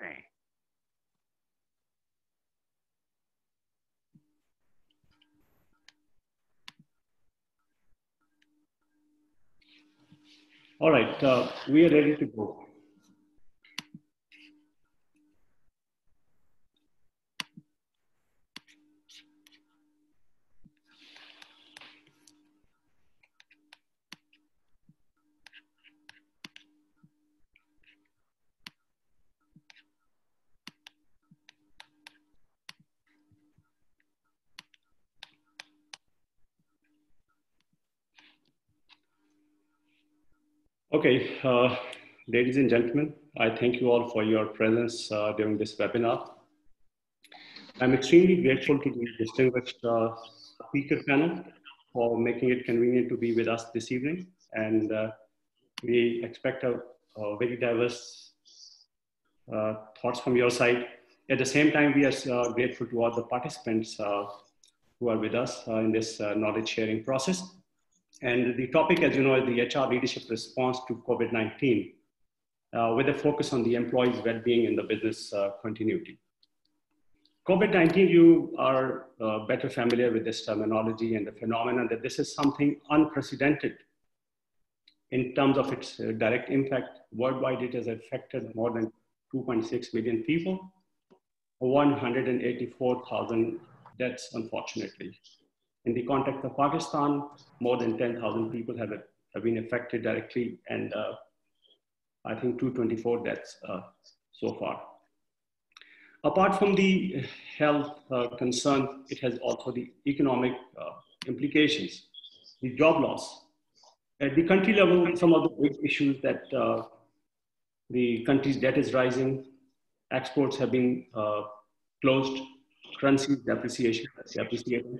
Okay. All right, we are ready to go. Okay, ladies and gentlemen, I thank you all for your presence during this webinar. I'm extremely grateful to the distinguished speaker panel for making it convenient to be with us this evening. And we expect a very diverse thoughts from your side. At the same time, we are grateful to all the participants who are with us in this knowledge sharing process. And the topic, as you know, is the HR leadership response to COVID-19, with a focus on the employees' well-being and the business continuity. COVID-19, you are better familiar with this terminology and the phenomenon that this is something unprecedented in terms of its direct impact. Worldwide, it has affected more than 2.6 million people, 184,000 deaths, unfortunately. In the context of Pakistan, more than 10,000 people have been affected directly, and I think 224 deaths so far. Apart from the health concern, it has also the economic implications, the job loss. At the country level, some of the big issues that the country's debt is rising, exports have been closed, currency depreciating.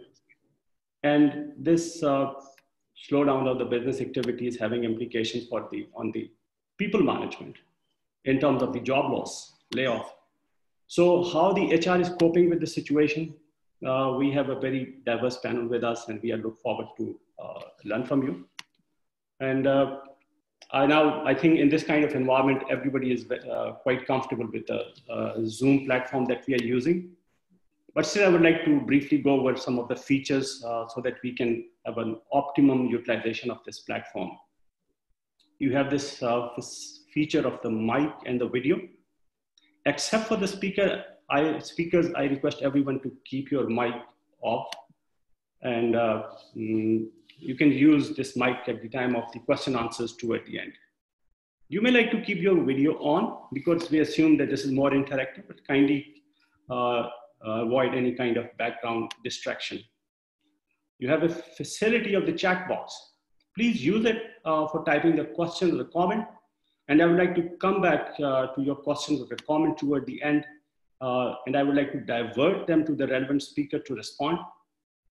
And this slowdown of the business activity is having implications on the people management in terms of the job loss, layoff. So how the HR is coping with the situation, we have a very diverse panel with us, and we look forward to learn from you. And I think in this kind of environment, everybody is quite comfortable with the Zoom platform that we are using. But still, I would like to briefly go over some of the features so that we can have an optimum utilization of this platform. You have this feature of the mic and the video. Except for the speakers, I request everyone to keep your mic off. And you can use this mic at the time of the question answers too at the end. You may like to keep your video on because we assume that this is more interactive, but kindly avoid any kind of background distraction. You have a facility of the chat box. Please use it for typing the question or the comment. And I would like to come back to your questions or the comment toward the end. And I would like to divert them to the relevant speaker to respond.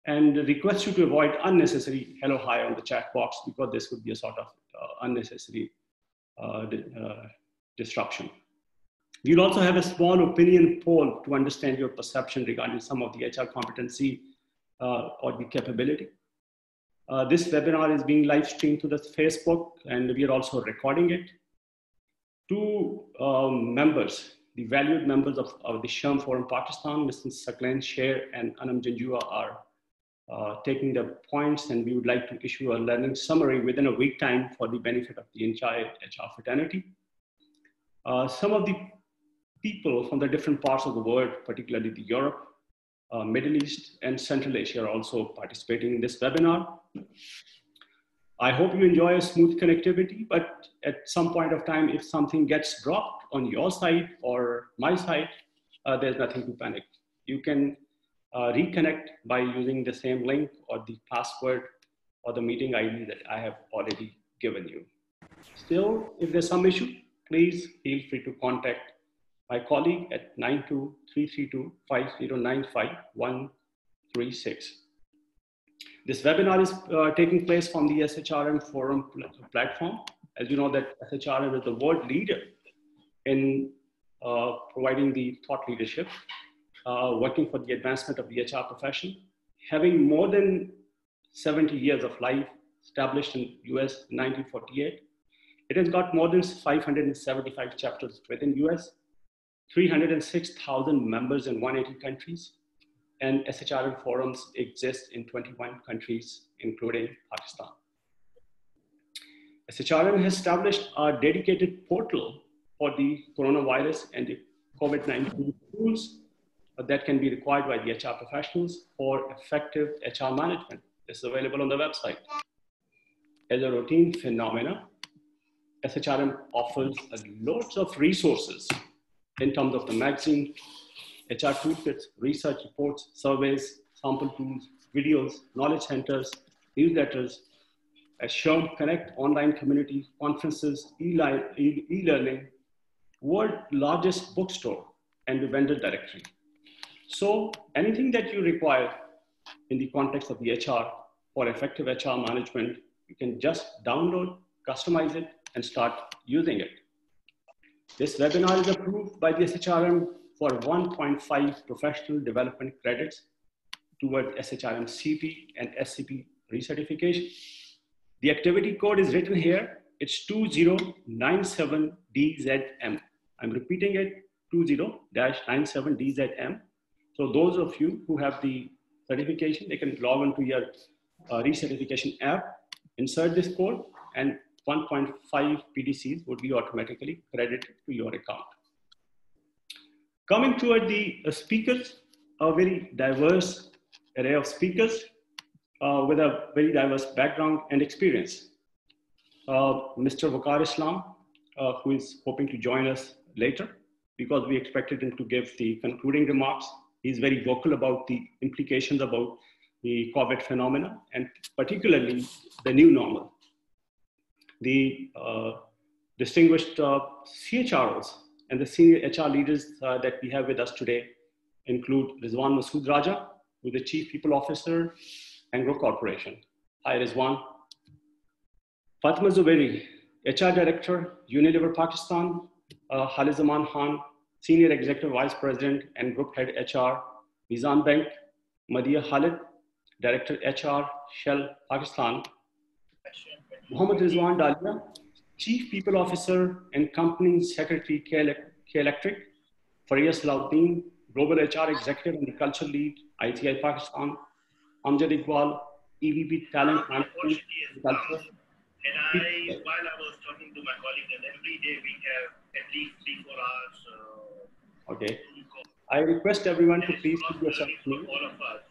And request you to avoid unnecessary hello, hi on the chat box, because this would be a sort of unnecessary disruption. You'll also have a small opinion poll to understand your perception regarding some of the HR competency or the capability. This webinar is being live streamed to the Facebook, and we are also recording it. Two members, the valued members of the Sharm Forum Pakistan, Mr. Saklan Sher and Anam Janjua, are taking the points, and we would like to issue a learning summary within a week time for the benefit of the entire HR fraternity. Some of the people from the different parts of the world, particularly the Europe, Middle East, and Central Asia, are also participating in this webinar. I hope you enjoy a smooth connectivity, but at some point of time, if something gets dropped on your side or my side, there's nothing to panic. You can reconnect by using the same link or the password or the meeting ID that I have already given you. Still, if there's some issue, please feel free to contact my colleague at 92-332-5095-136. This webinar is taking place from the SHRM Forum platform. As you know, that SHRM is the world leader in providing the thought leadership, working for the advancement of the HR profession, having more than 70 years of life, established in US in 1948. It has got more than 575 chapters within US, 306,000 members in 180 countries, and SHRM forums exist in 21 countries, including Pakistan. SHRM has established a dedicated portal for the coronavirus and the COVID-19 tools that can be required by the HR professionals for effective HR management. This is available on the website. As a routine phenomena, SHRM offers loads of resources in terms of the magazine, HR toolkits, research reports, surveys, sample tools, videos, knowledge centers, newsletters, as shown, connect online community, conferences, e-learning, world largest bookstore, and the vendor directory. So anything that you require in the context of the HR for effective HR management, you can just download, customize it, and start using it. This webinar is approved by the SHRM for 1.5 professional development credits toward SHRM CP and SCP recertification. The activity code is written here. It's 2097DZM. I'm repeating it, 20-97DZM. So those of you who have the certification, they can log on to your recertification app, insert this code, and 1.5 PDCs would be automatically credited to your account. Coming toward the speakers, a very diverse array of speakers with a very diverse background and experience. Mr. Waqar Islam, who is hoping to join us later, because we expected him to give the concluding remarks. He's very vocal about the implications about the COVID phenomena, and particularly the new normal. The distinguished CHROs and the senior HR leaders that we have with us today include Rizwan Masood Raja, who is the Chief People Officer, Anglo Corporation. Hi, Rizwan. Fatima Zubairi, HR Director, Unilever Pakistan. Khalid Zaman Khan, Senior Executive Vice President and Group Head HR, Mizan Bank. Madhiya Khalid, Director HR, Shell Pakistan. Mohammad Rizwan Dalia, Chief People Officer and Company Secretary, K Electric. Faria Salahuddin, Global HR Executive and the Culture Lead, ITI Pakistan. Amjad Iqbal, EVP Talent Management and Culture. And while I was talking to my colleague, and every day we have at least 3-4 hours. Okay. I request everyone to please keep yourself clean. All of us.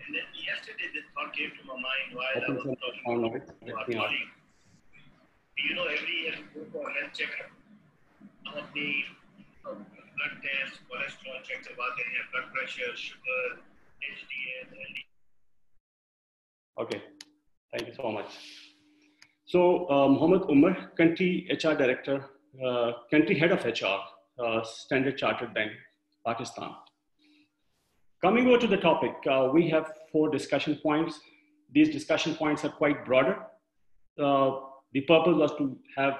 And then yesterday, this thought came to my mind while I was talking to our colleague. You know, every year we go for a health checkup. Some of the blood tests, cholesterol checks about they have blood pressure, sugar, HDL, LDL. Okay. Thank you so much. So Mohammed Umar, Country HR Director, Country Head of HR, Standard Chartered Bank, Pakistan. Coming over to the topic, we have 4 discussion points. These discussion points are quite broader. The purpose was to have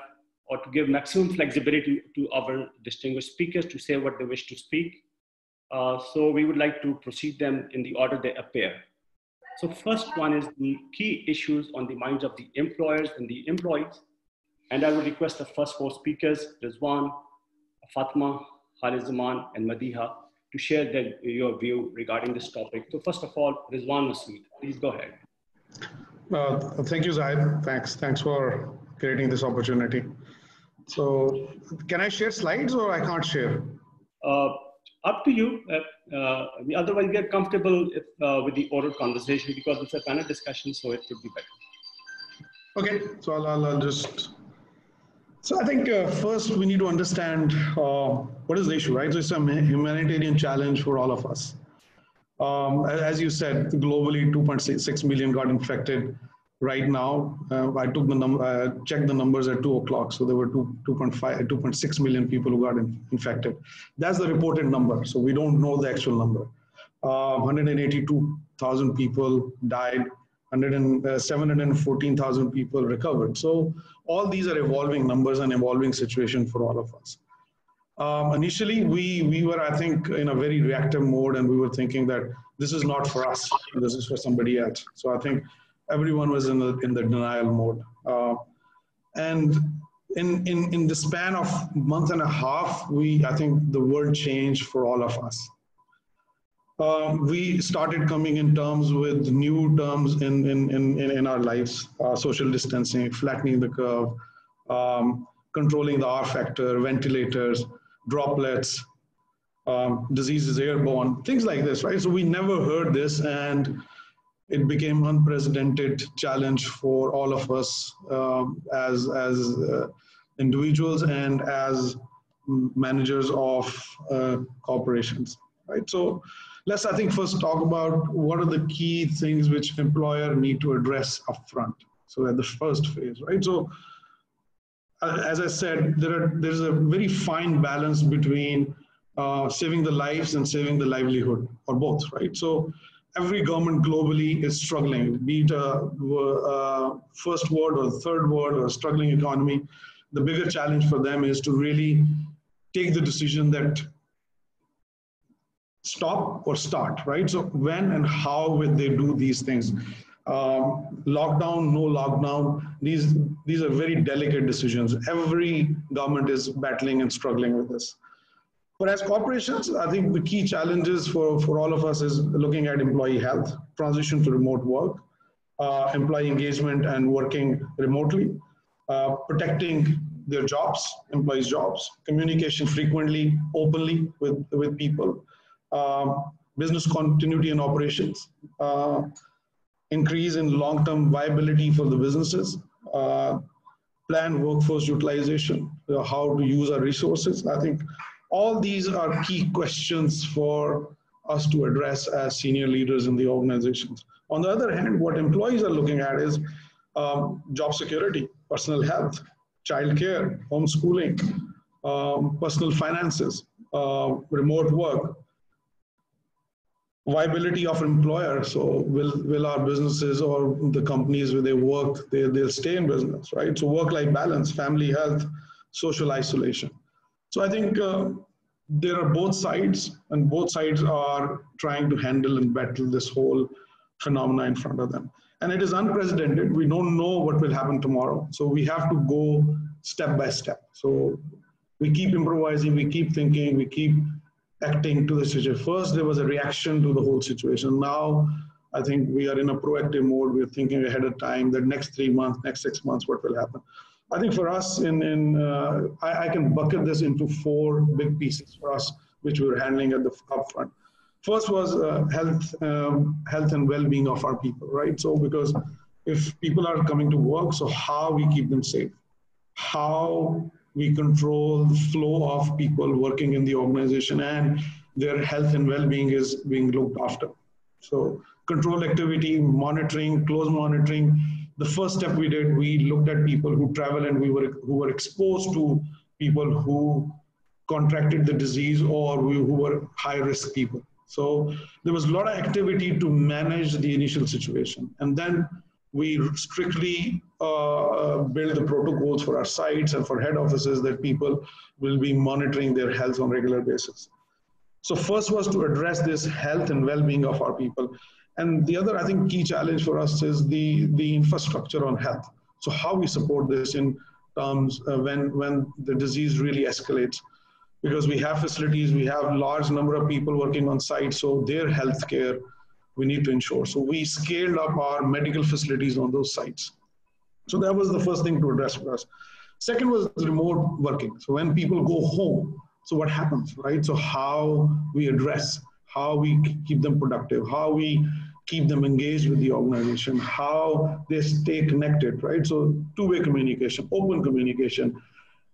or to give maximum flexibility to our distinguished speakers to say what they wish to speak. So we would like to proceed them in the order they appear. So first one is the key issues on the minds of the employers and the employees. And I would request the first 4 speakers, Rizwan, Fatma, Khalid Zaman, and Madiha, to share your view regarding this topic. So first of all, Rizwan Masood, please go ahead. Thank you, Zahid. Thanks for creating this opportunity. So can I share slides or I can't share? Up to you. Otherwise, we are comfortable with the oral conversation because it's a panel discussion, so it would be better. Okay, so I'll just. So I think first we need to understand what is the issue, right? So it's a humanitarian challenge for all of us. As you said, globally 2.6 million got infected right now. I took the number, checked the numbers at 2 o'clock. So there were 2.6 million people who got infected. That's the reported number. So we don't know the actual number. 182,000 people died. 714,000 people recovered. So all these are evolving numbers and evolving situation for all of us. Initially, we were, I think, in a very reactive mode, and we were thinking that this is not for us, this is for somebody else. So I think everyone was in the denial mode. And in the span of month and a half, I think the world changed for all of us. We started coming in terms with new terms in our lives, social distancing, flattening the curve, controlling the R factor, ventilators, droplets, diseases airborne, things like this, right? So we never heard this, and it became unprecedented challenge for all of us as individuals and as managers of corporations, right? So let's, I think, first talk about what are the key things which employer need to address upfront. So at the first phase, right? So as I said, there's a very fine balance between saving the lives and saving the livelihood, or both, right? So every government globally is struggling, be it a first world or third world or a struggling economy. The bigger challenge for them is to really take the decision that stop or start, right? So when and how will they do these things? Lockdown, no lockdown, these are very delicate decisions. Every government is battling and struggling with this. But as corporations, I think the key challenges for all of us is looking at employee health, transition to remote work, employee engagement and working remotely, protecting their jobs, employees' jobs, communication frequently, openly with people, business continuity and operations, increase in long-term viability for the businesses, plan workforce utilization, how to use our resources. I think all these are key questions for us to address as senior leaders in the organizations. On the other hand, what employees are looking at is job security, personal health, childcare, homeschooling, personal finances, remote work, viability of employer. So will our businesses or the companies where they work, they'll stay in business, right? So work-life balance, family health, social isolation. So I think there are both sides, and both sides are trying to handle and battle this whole phenomena in front of them. And it is unprecedented. We don't know what will happen tomorrow. So we have to go step by step. So we keep improvising, we keep thinking, we keep acting to the situation. First, there was a reaction to the whole situation. Now, I think we are in a proactive mode. We're thinking ahead of time that next 3 months, next 6 months, what will happen. I think for us, I can bucket this into 4 big pieces for us, which we're handling at the upfront. First was health and well-being of our people, right? So because if people are coming to work, so how we keep them safe, how we control the flow of people working in the organization and their health and well-being is being looked after. So control activity, monitoring, close monitoring. The first step we did, we looked at people who travel and who were exposed to people who contracted the disease or who were high-risk people. So there was a lot of activity to manage the initial situation. And then we strictly build the protocols for our sites and for head offices that people will be monitoring their health on a regular basis. So first was to address this health and well-being of our people. And the other, I think, key challenge for us is the infrastructure on health. So how we support this in terms when the disease really escalates. Because we have facilities, we have large number of people working on site, so their health care we need to ensure. So we scaled up our medical facilities on those sites. So that was the first thing to address for us. Second was remote working. So when people go home, so what happens, right? So how we address, how we keep them productive, how we keep them engaged with the organization, how they stay connected, right? So two-way communication, open communication,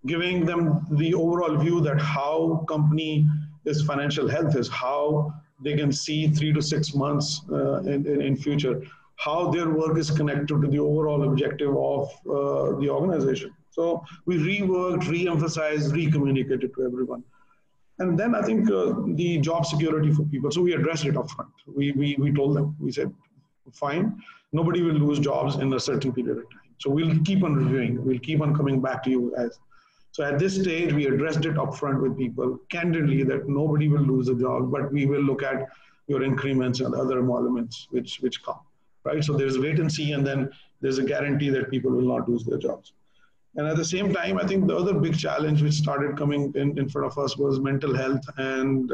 giving them the overall view that how company is financial health is, how they can see 3 to 6 months in future, how their work is connected to the overall objective of the organization. So we reworked, re-emphasized, re-communicated to everyone. And then I think the job security for people. So we addressed it up front. We told them, we said, fine, nobody will lose jobs in a certain period of time. So we'll keep on reviewing, we'll keep on coming back to you guys. So at this stage, we addressed it upfront with people candidly that nobody will lose a job, but we will look at your increments and other emoluments which come, right? So there's wait and see, and then there's a guarantee that people will not lose their jobs. And at the same time, I think the other big challenge which started coming in front of us was mental health and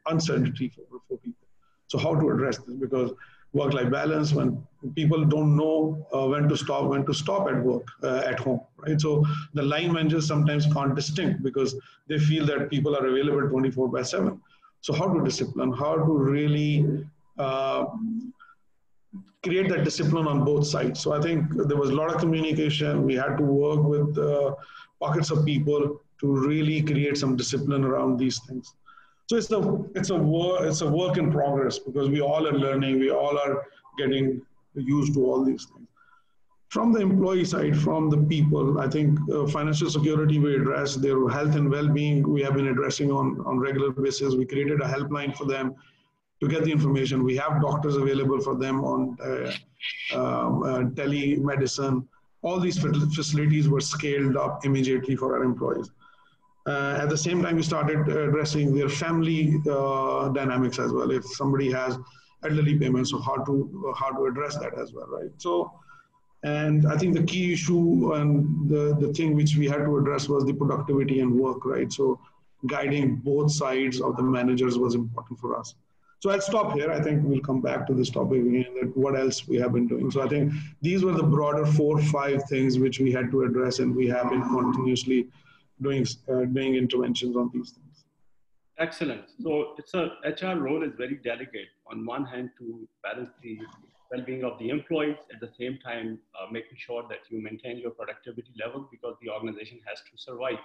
uncertainty for people. So how to address this? Because work-life balance, when people don't know when to stop at work, at home, right? So the line managers sometimes can't distinct because they feel that people are available 24/7. So how to discipline, how to really uh, create that discipline on both sides. So I think there was a lot of communication. We had to work with pockets of people to really create some discipline around these things. So it's a work in progress because we all are learning. We all are getting used to all these things. From the employee side, from the people, I think financial security we address, their health and well-being we have been addressing on regular basis. We created a helpline for them to get the information. We have doctors available for them on telemedicine. All these facilities were scaled up immediately for our employees. At the same time, we started addressing their family dynamics as well. If somebody has elderly payments, so how to address that as well, right? So, and I think the key issue and the thing which we had to address was the productivity and work, right? So guiding both sides of the managers was important for us. So I'll stop here. I think we'll come back to this topic again, that what else we have been doing. So I think these were the broader 4 or 5 things which we had to address, and we have been continuously doing interventions on these things. Excellent. So it's a HR role is very delicate. On one hand, to balance the well-being of the employees, at the same time making sure that you maintain your productivity level because the organization has to survive.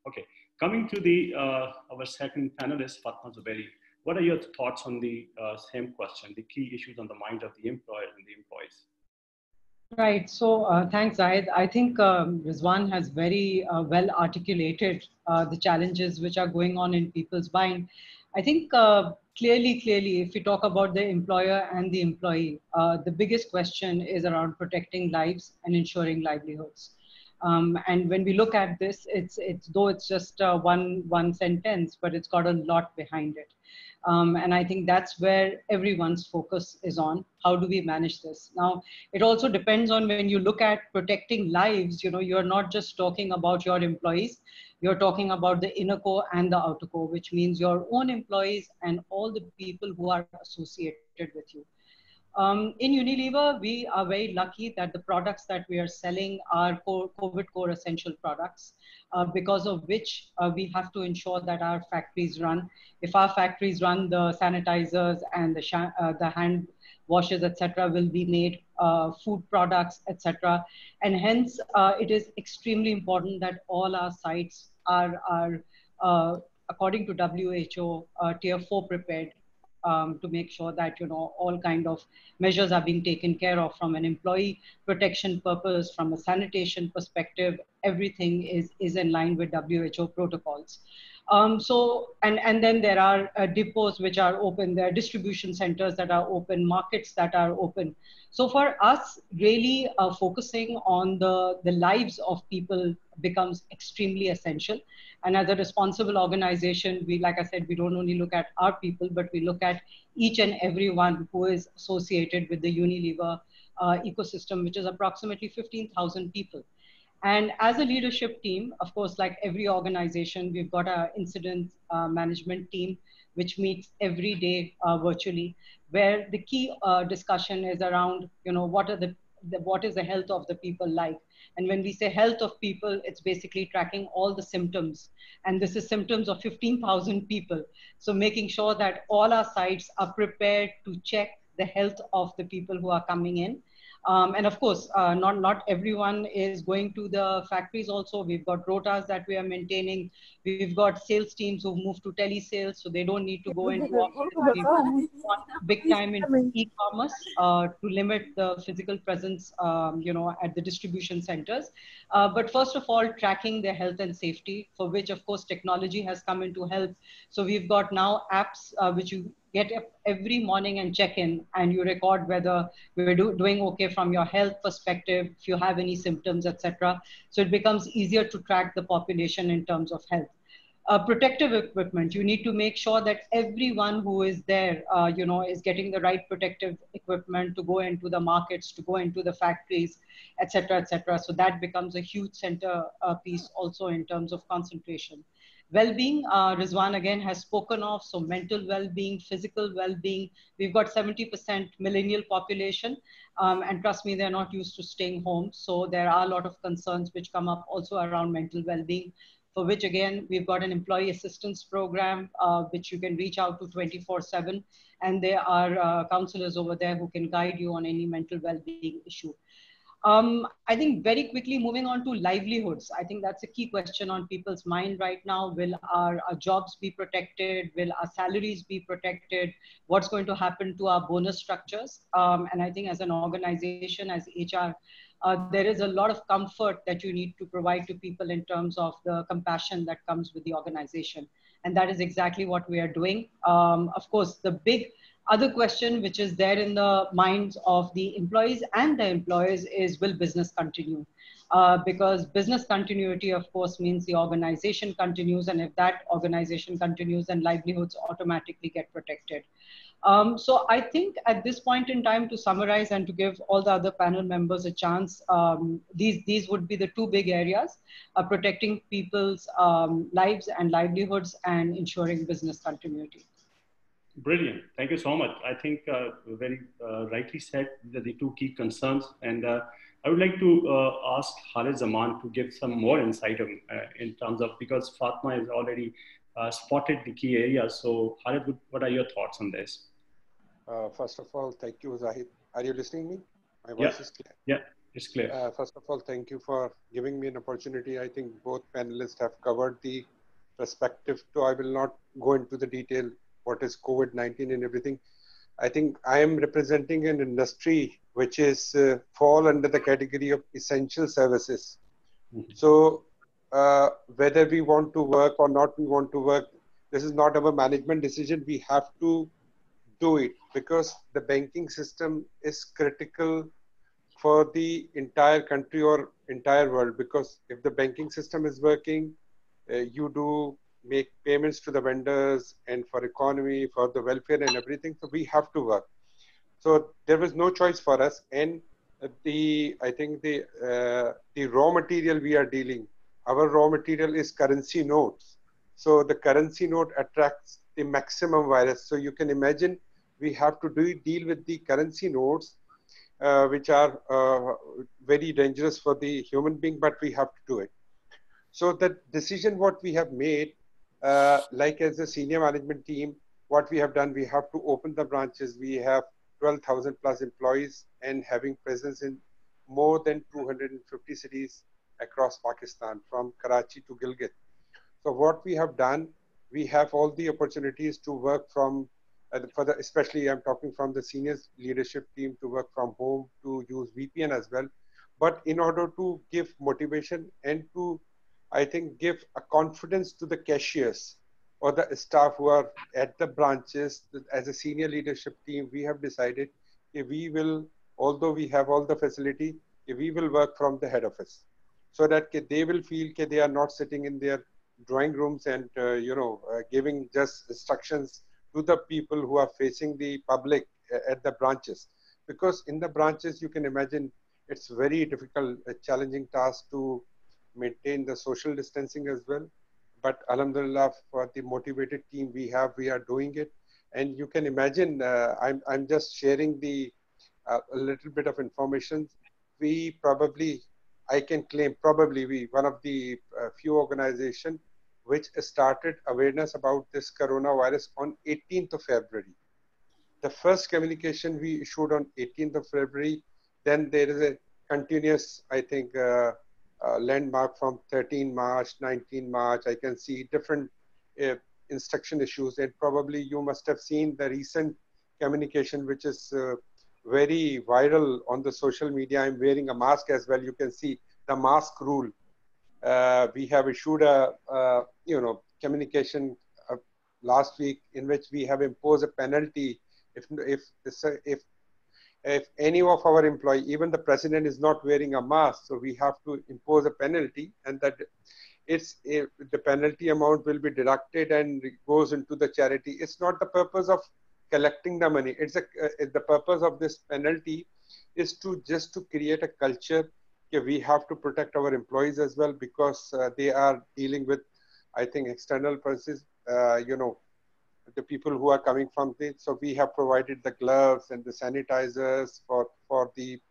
Okay, coming to the our second panelist, Fatma Zuberi. What are your thoughts on the same question, the key issues on the mind of the employer and the employees? Right. So thanks, Zahid. I think Rizwan has very well articulated the challenges which are going on in people's mind. I think clearly, if we talk about the employer and the employee, the biggest question is around protecting lives and ensuring livelihoods. And when we look at this, it's though it's just one sentence, but it's got a lot behind it. And I think that's where everyone's focus is on. How do we manage this? Now, it also depends on when you look at protecting lives, you're not just talking about your employees, you're talking about the inner core and the outer core, which means your own employees and all the people who are associated with you. In Unilever, we are very lucky that the products that we are selling are COVID core essential products, because of which we have to ensure that our factories run. If our factories run, the sanitizers and the hand washes, etc., will be made, food products, etc. And hence, it is extremely important that all our sites are according to WHO, tier 4 prepared, to make sure that all kind of measures are being taken care of from an employee protection purpose, from a sanitation perspective. Everything is in line with WHO protocols. And then there are depots which are open, there are distribution centers that are open, markets that are open. So for us, really focusing on the lives of people becomes extremely essential. And as a responsible organization, we, like I said, we don't only look at our people, but we look at each and every one who is associated with the Unilever ecosystem, which is approximately 15,000 people. And as a leadership team, of course, like every organization, we've got our incident management team, which meets every day virtually, where the key discussion is around, what is the health of the people like? And when we say health of people, it's basically tracking all the symptoms. And this is symptoms of 15,000 people. So making sure that all our sites are prepared to check the health of the people who are coming in. And of course, not everyone is going to the factories also. We've got rotas that we are maintaining. We've got sales teams who've moved to telesales, so they don't need to go into office. We've gone big time in e-commerce to limit the physical presence, at the distribution centers. But first of all, tracking their health and safety, for which, of course, technology has come into help. So we've got now apps which you get up every morning and check in, and you record whether we're doing okay from your health perspective, if you have any symptoms, etc. So it becomes easier to track the population in terms of health. protective equipment. You need to make sure that everyone who is there, is getting the right protective equipment to go into the markets, to go into the factories, etc., etc. So that becomes a huge center piece also in terms of concentration. Well-being, Rizwan again has spoken of, so mental well-being, physical well-being. We've got 70% millennial population, and trust me, they're not used to staying home. So there are a lot of concerns which come up also around mental well-being, for which again, we've got an employee assistance program, which you can reach out to 24/7. And there are counselors over there who can guide you on any mental well-being issue. I think very quickly moving on to livelihoods. I think that's a key question on people's mind right now. Will our jobs be protected? Will our salaries be protected? What's going to happen to our bonus structures? And I think as an organization, as HR, there is a lot of comfort that you need to provide to people in terms of the compassion that comes with the organization. And that is exactly what we are doing. Of course, the big other question which is there in the minds of the employees and the employers is, will business continue? Because business continuity, of course, means the organization continues. And if that organization continues, then livelihoods automatically get protected. So I think at this point in time, to summarize and to give all the other panel members a chance, these would be the two big areas: protecting people's lives and livelihoods and ensuring business continuity. Brilliant. Thank you so much. I think very rightly said that the two key concerns. And I would like to ask Khalid Zaman to give some more insight in terms of, because Fatma has already spotted the key areas. So Khalid, what are your thoughts on this? First of all, thank you, Zahid. Are you listening to me? My Yeah. voice is clear. Yeah, it's clear. First of all, thank you for giving me an opportunity. I think both panelists have covered the perspective. So I will not go into the detail what is COVID-19 and everything. I think I am representing an industry which is fall under the category of essential services. So whether we want to work or not, we want to work. This is not our management decision. We have to do it because the banking system is critical for the entire country or entire world. Because if the banking system is working, you do make payments to the vendors and for economy, for the welfare and everything. So we have to work. So there was no choice for us. And I think the raw material we are dealing, our raw material is currency notes. So the currency note attracts the maximum virus. So you can imagine we have to deal with the currency notes, which are very dangerous for the human being, but we have to do it. So the decision what we have made, like as a senior management team, what we have done, we have to open the branches. We have 12,000 plus employees and having presence in more than 250 cities across Pakistan, from Karachi to Gilgit. So what we have done, we have all the opportunities to work from, especially I'm talking from the senior leadership team, to work from home, to use VPN as well. But in order to give motivation and to, I think, give a confidence to the cashiers or the staff who are at the branches, as a senior leadership team, we have decided that we will, although we have all the facility, we will work from the head office so that they will feel that they are not sitting in their drawing rooms and, giving just instructions to the people who are facing the public at the branches. Because in the branches, you can imagine it's very difficult, a challenging task to maintain the social distancing as well. But alhamdulillah, for the motivated team we have, we are doing it. And you can imagine, I'm just sharing a little bit of information. We probably, I can claim, probably we one of the few organizations which started awareness about this coronavirus on 18th of February. The first communication we issued on 18th of February, then there is a continuous, I think, landmark from 13 March, 19 March. I can see different instruction issues, and probably you must have seen the recent communication, which is very viral on the social media. I'm wearing a mask as well. You can see the mask rule. We have issued a communication last week in which we have imposed a penalty if any of our employee, even the president, is not wearing a mask. So we have to impose a penalty, and that the penalty amount will be deducted and it goes into the charity. It's not the purpose of collecting the money. The purpose of this penalty is to create a culture. We have to protect our employees as well, because they are dealing with, I think, external persons, the people who are coming from this. So we have provided the gloves and the sanitizers for the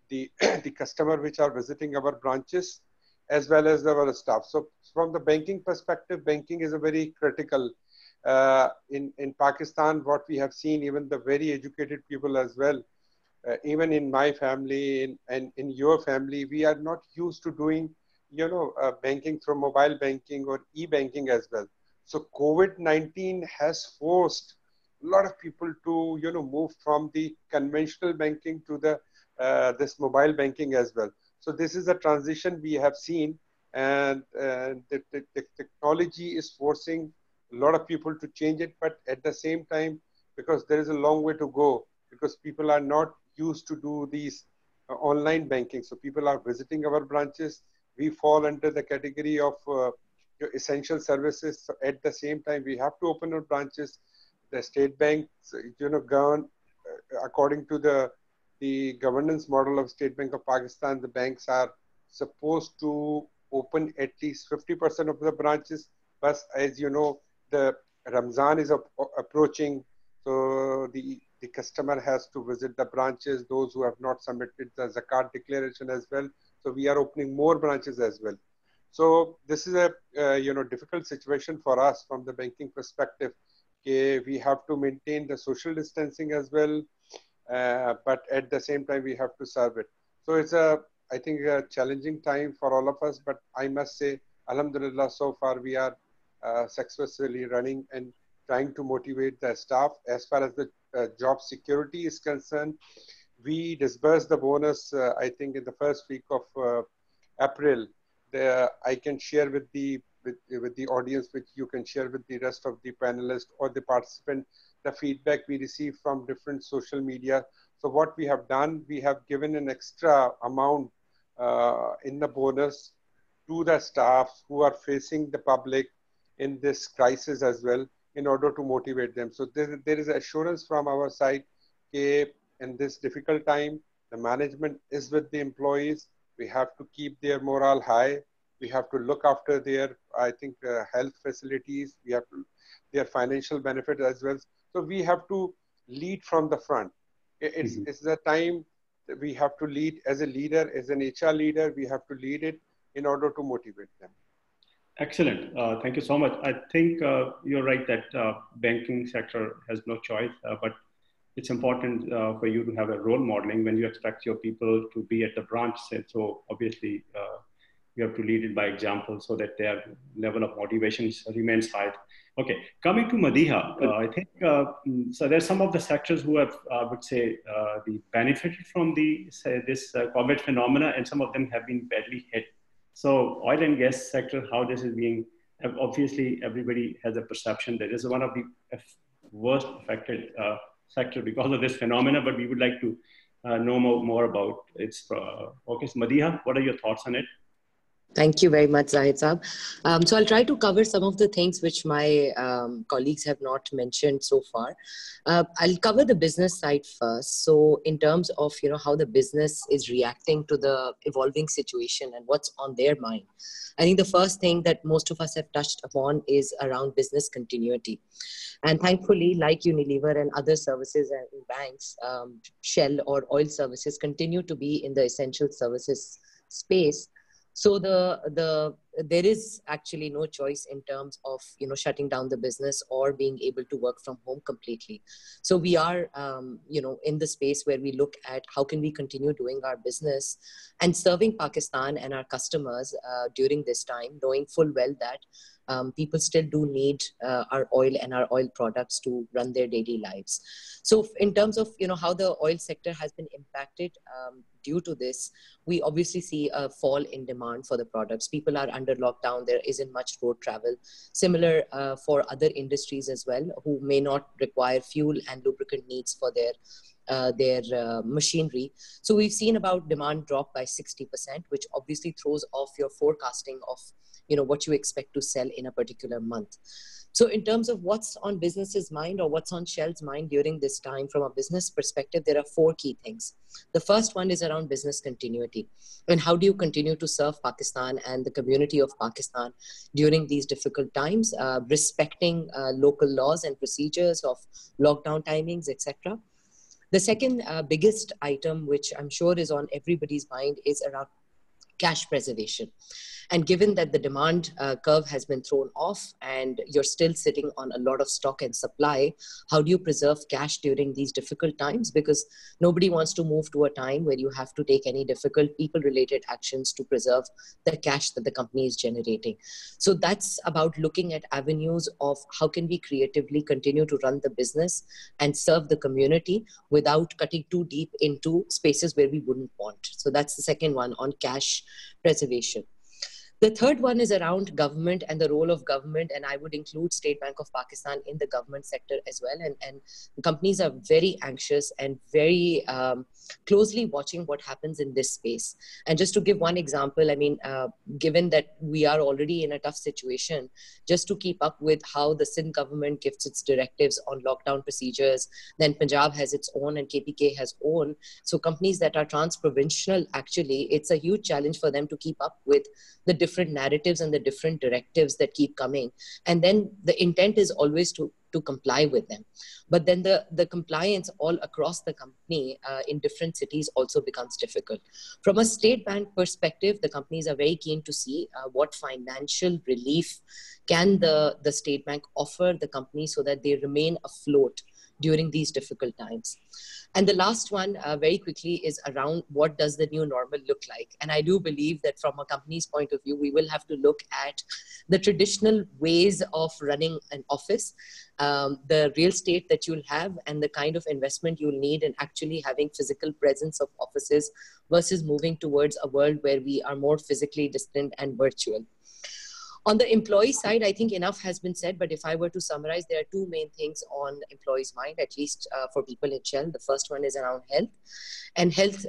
the customer which are visiting our branches, as well as our staff. So from the banking perspective, banking is a very critical. In Pakistan, what we have seen, even the very educated people as well, even in my family and in your family, we are not used to doing, banking through mobile banking or e-banking as well. So COVID-19 has forced a lot of people to, move from the conventional banking to the this mobile banking as well. So this is a transition we have seen, and the technology is forcing a lot of people to change it. But at the same time, because there is a long way to go, because people are not used to do these online banking. So people are visiting our branches. We fall under the category of essential services. So at the same time, we have to open our branches. The state banks, govern according to the governance model of State Bank of Pakistan. The banks are supposed to open at least 50% of the branches. But as you know, the Ramzan is approaching, so the customer has to visit the branches, those who have not submitted the zakat declaration as well. So we are opening more branches as well. So this is a difficult situation for us from the banking perspective. Okay, we have to maintain the social distancing as well, but at the same time we have to serve it. So it's I think a challenging time for all of us. But I must say, Alhamdulillah, so far we are successfully running and trying to motivate the staff. As far as the job security is concerned, we disbursed the bonus, I think, in the first week of April. I can share with the audience, which you can share with the rest of the panelists or the participant, the feedback we received from different social media. So what we have done, we have given an extra amount in the bonus to the staff who are facing the public in this crisis as well, in order to motivate them. So there is assurance from our side that in this difficult time, the management is with the employees. We have to keep their morale high. We have to look after their, I think, health facilities. We have to, their financial benefit as well. So we have to lead from the front. It's the time that we have to lead as a leader, as an HR leader. We have to lead it in order to motivate them. Excellent. Thank you so much. I think you're right that banking sector has no choice, but it's important for you to have a role modeling when you expect your people to be at the branch. So obviously, you have to lead it by example so that their level of motivation remains high. Okay, coming to Madiha, I think so. There's some of the sectors who have, I would say, benefited from this COVID phenomena, and some of them have been badly hit. So oil and gas sector, how this is being, obviously everybody has a perception that this is one of the worst affected sector because of this phenomena, but we would like to know more about its, okay, so Madiha, what are your thoughts on it? Thank you very much, Zahid Saab. So I'll try to cover some of the things which my colleagues have not mentioned so far. I'll cover the business side first. So in terms of how the business is reacting to the evolving situation and what's on their mind, I think the first thing that most of us have touched upon is around business continuity. And thankfully, like Unilever and other services and banks, Shell or oil services continue to be in the essential services space. So there is actually no choice in terms of shutting down the business or being able to work from home completely. So we are in the space where we look at how can we continue doing our business and serving Pakistan and our customers during this time, knowing full well that people still do need our oil and our oil products to run their daily lives. So in terms of how the oil sector has been impacted due to this, we obviously see a fall in demand for the products. People are under lockdown. There isn't much road travel. Similar for other industries as well, who may not require fuel and lubricant needs for their machinery. So we've seen about demand drop by 60%, which obviously throws off your forecasting of what you expect to sell in a particular month. So in terms of what's on business's mind or what's on Shell's mind during this time from a business perspective, there are four key things. The first one is around business continuity. And how do you continue to serve Pakistan and the community of Pakistan during these difficult times, respecting local laws and procedures of lockdown timings, etc. The second biggest item, which I'm sure is on everybody's mind, is around cash preservation. And given that the demand curve has been thrown off and you're still sitting on a lot of stock and supply, how do you preserve cash during these difficult times? Because nobody wants to move to a time where you have to take any difficult people-related actions to preserve the cash that the company is generating. So that's about looking at avenues of how can we creatively continue to run the business and serve the community without cutting too deep into spaces where we wouldn't want. So that's the second one on cash preservation. The third one is around government and the role of government, and I would include State Bank of Pakistan in the government sector as well. And companies are very anxious and very closely watching what happens in this space. And just to give one example, I mean, given that we are already in a tough situation, just to keep up with how the Sindh government gives its directives on lockdown procedures, then Punjab has its own and KPK has own. So companies that are trans-provincial, actually, it's a huge challenge for them to keep up with the different narratives and the different directives that keep coming. And then the intent is always to comply with them. But then the compliance all across the company in different cities also becomes difficult. From a state bank perspective, the companies are very keen to see what financial relief can the state bank offer the company so that they remain afloat during these difficult times. And the last one, very quickly, is around what does the new normal look like? And I do believe that from a company's point of view, we will have to look at the traditional ways of running an office, the real estate that you'll have, and the kind of investment you'll need in actually having physical presence of offices versus moving towards a world where we are more physically distant and virtual. On the employee side, I think enough has been said, but if I were to summarize, there are two main things on employees' mind, at least for people in Shell. The first one is around health. And health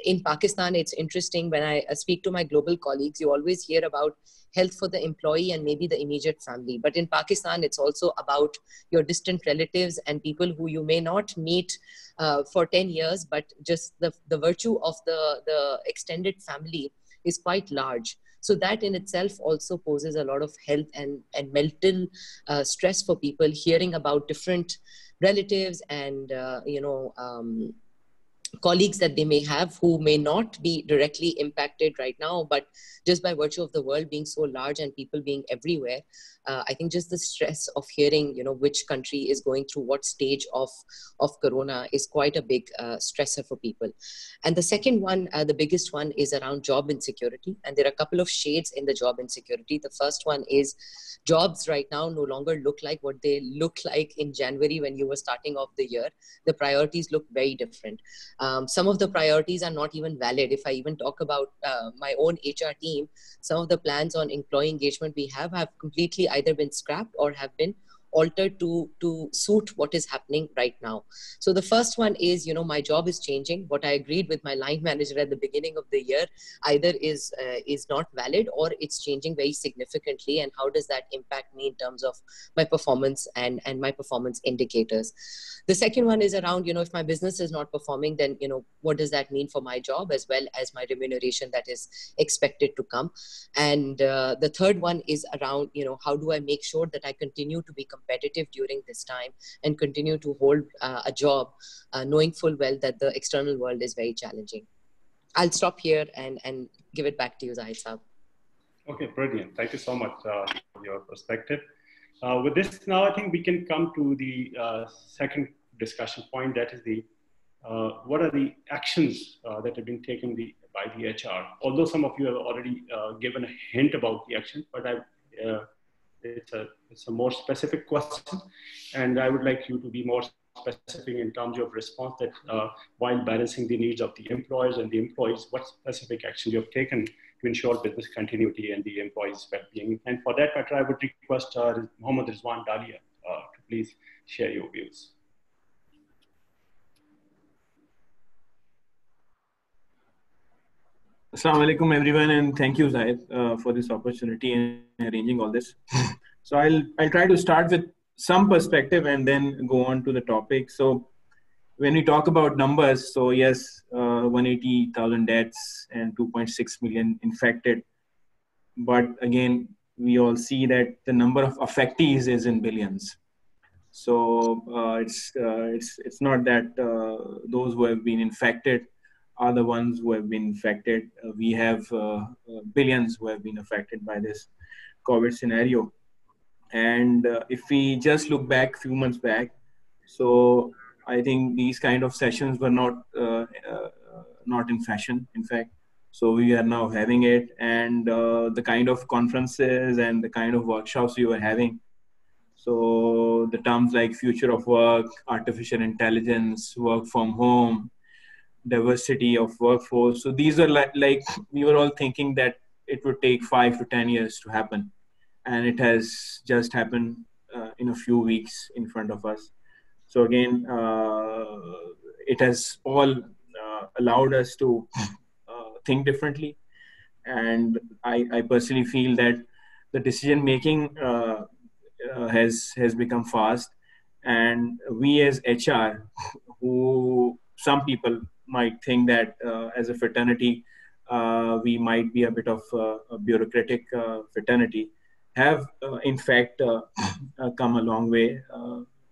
in Pakistan, it's interesting when I speak to my global colleagues, you always hear about health for the employee and maybe the immediate family. But in Pakistan, it's also about your distant relatives and people who you may not meet for 10 years, but just the virtue of the extended family is quite large. So that in itself also poses a lot of health and mental stress for people, hearing about different relatives and, colleagues that they may have who may not be directly impacted right now, but just by virtue of the world being so large and people being everywhere, I think just the stress of hearing, which country is going through what stage of corona is quite a big stressor for people. And the second one, the biggest one, is around job insecurity. And there are a couple of shades in the job insecurity. The first one is jobs right now no longer look like what they look like in January when you were starting off the year. The priorities look very different. Some of the priorities are not even valid. If I even talk about my own HR team, some of the plans on employee engagement we have completely either been scrapped or have been altered to suit what is happening right now. So the first one is, my job is changing. What I agreed with my line manager at the beginning of the year either is not valid or it's changing very significantly. And how does that impact me in terms of my performance and my performance indicators? The second one is around, if my business is not performing, then, what does that mean for my job as well as my remuneration that is expected to come? And the third one is around, how do I make sure that I continue to be competitive during this time and continue to hold a job, knowing full well that the external world is very challenging. I'll stop here and give it back to you, Zahid Saab. Okay, brilliant. Thank you so much for your perspective. With this now, I think we can come to the second discussion point, that is the what are the actions that have been taken by the HR? Although some of you have already given a hint about the action, but it's a more specific question, and I would like you to be more specific in terms of response that while balancing the needs of the employers and the employees, what specific action you have taken to ensure business continuity and the employees' well-being. And for that matter, I would request Mohammad Rizwan Dalia to please share your views. Assalamu alaikum everyone, and thank you Zahid for this opportunity and arranging all this. So I'll try to start with some perspective and then go on to the topic. So when we talk about numbers, so yes, 180,000 deaths and 2.6 million infected. But again, we all see that the number of affectees is in billions. So it's not that those who have been infected are the ones who have been infected. We have billions who have been affected by this COVID scenario. And if we just look back a few months back, so I think these kind of sessions were not in fashion, in fact. So we are now having it, and the kind of conferences and the kind of workshops we were having. So the terms like future of work, artificial intelligence, work from home, diversity of workforce. So these are like we were all thinking that it would take 5 to 10 years to happen, and it has just happened in a few weeks in front of us. So again, it has all allowed us to think differently, and I personally feel that the decision making has become fast, and we as HR, who some people might think that as a fraternity we might be a bit of a bureaucratic fraternity, have in fact come a long way,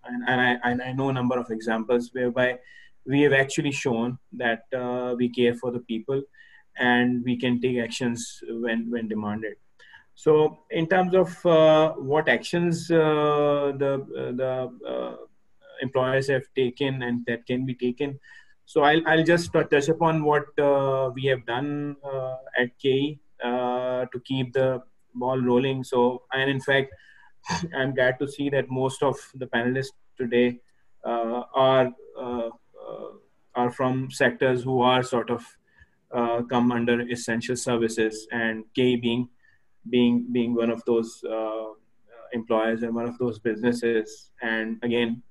and I know a number of examples whereby we have actually shown that we care for the people and we can take actions when demanded. So, in terms of what actions the employers have taken and that can be taken, so I'll just touch upon what we have done at KE to keep the ball rolling. So, and in fact, I'm glad to see that most of the panelists today uh, are uh, uh, are from sectors who are sort of come under essential services, and KE being one of those employers and one of those businesses. And again,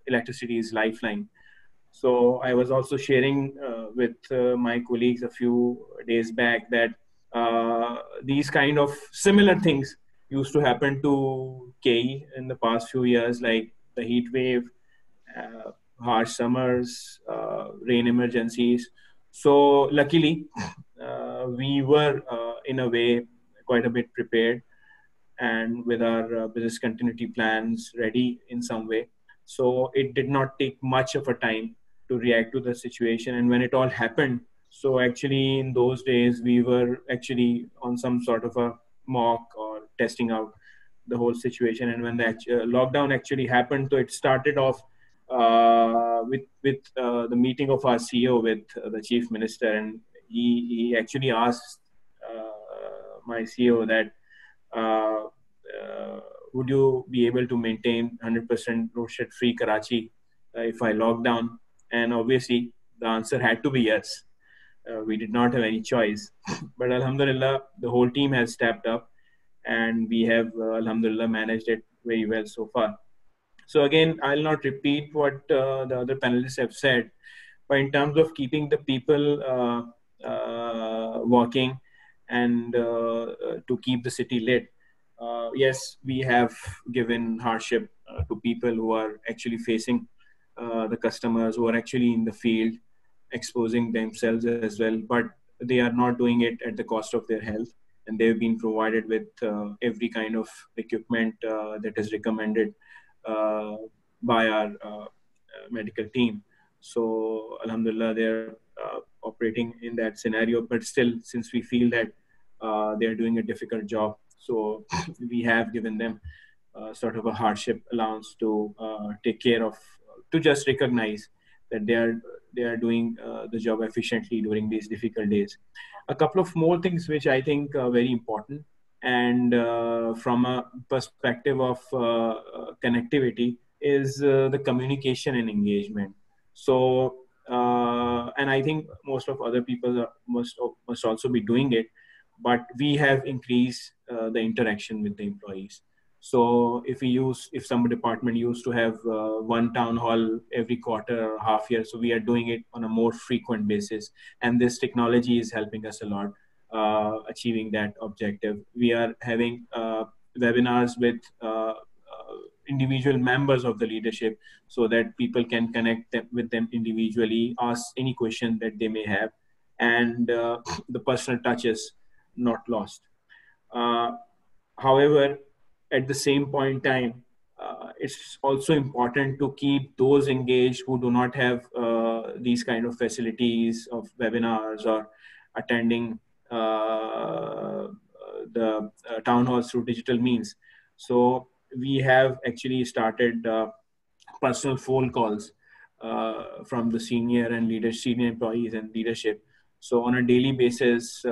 electricity is lifeline. So I was also sharing with my colleagues a few days back that these kind of similar things used to happen to KE in the past few years, like the heat wave, uh, harsh summers, rain emergencies. So luckily, we were in a way quite a bit prepared, and with our business continuity plans ready in some way. So it did not take much of a time to react to the situation. And when it all happened, so actually in those days, we were actually on some sort of a mock or testing out the whole situation. And when the lockdown actually happened, so it started off with the meeting of our CEO with the chief minister, and he actually asked my CEO that uh, would you be able to maintain 100% road shed free Karachi if I lock down? And obviously, the answer had to be yes. We did not have any choice. But Alhamdulillah, the whole team has stepped up, and we have, Alhamdulillah, managed it very well so far. So again, I'll not repeat what the other panelists have said, but in terms of keeping the people working and to keep the city lit, yes, we have given hardship to people who are actually facing the customers, who are actually in the field, exposing themselves as well. But they are not doing it at the cost of their health, and they've been provided with every kind of equipment that is recommended uh, by our medical team. So, Alhamdulillah, they're operating in that scenario. But still, since we feel that they're doing a difficult job, so we have given them sort of a hardship allowance to take care of, to just recognize that they are doing the job efficiently during these difficult days. A couple of more things which I think are very important, and from a perspective of connectivity, is the communication and engagement. So, and I think most of other people must also be doing it, but we have increased the interaction with the employees. So if some department used to have one town hall every quarter or half year, so we are doing it on a more frequent basis. And this technology is helping us a lot achieving that objective. We are having webinars with individual members of the leadership so that people can connect with them individually, ask any question that they may have, and the personal touch is not lost. However, at the same point in time, it's also important to keep those engaged who do not have these kind of facilities of webinars or attending the town halls through digital means. So we have actually started personal phone calls from the senior employees and leadership. So on a daily basis,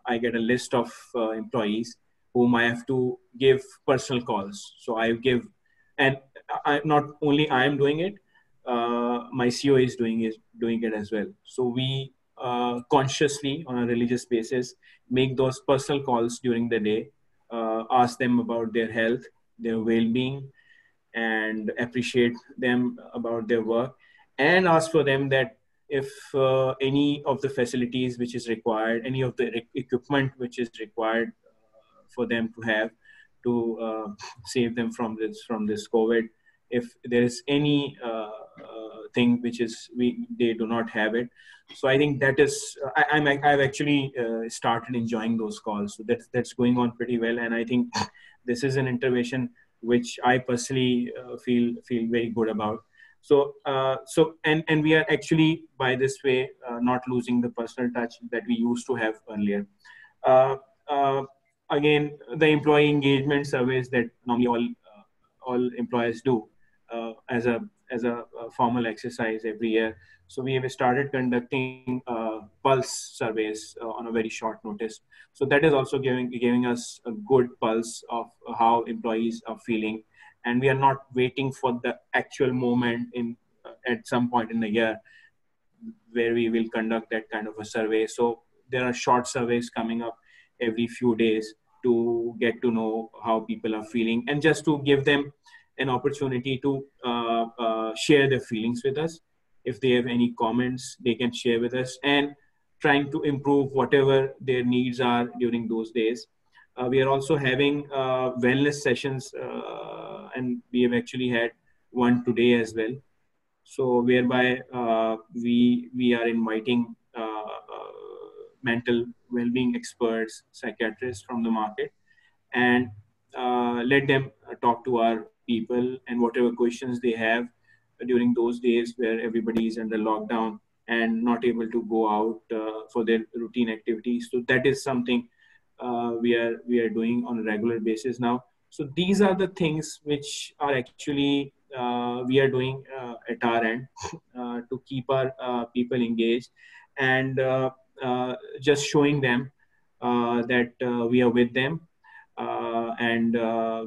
I get a list of employees whom I have to give personal calls. So I give, and not only I am doing it, my CEO is doing it as well. So we consciously, on a religious basis, make those personal calls during the day, ask them about their health, their well-being, and appreciate them about their work, and ask for them that if any of the facilities which is required, any of the equipment which is required for them to have to save them from this COVID, if there is any thing which is they do not have it. So I think that is I've actually started enjoying those calls. So that's going on pretty well, and I think this is an intervention which I personally feel very good about. So and we are actually by this way not losing the personal touch that we used to have earlier. Uh, uh, Again, the employee engagement surveys that normally all employers do as a formal exercise every year. So we have started conducting pulse surveys on a very short notice. So that is also giving us a good pulse of how employees are feeling, and we are not waiting for the actual moment at some point in the year where we will conduct that kind of a survey. So there are short surveys coming up every few days to get to know how people are feeling, and just to give them an opportunity to share their feelings with us. If they have any comments, they can share with us, and trying to improve whatever their needs are during those days. We are also having wellness sessions, and we have actually had one today as well. So whereby we are inviting mental well-being experts, psychiatrists from the market, and let them talk to our people, and whatever questions they have during those days where everybody is under lockdown and not able to go out for their routine activities. So that is something we are doing on a regular basis now. So these are the things which are actually we are doing at our end to keep our people engaged, and just showing them that we are with them, and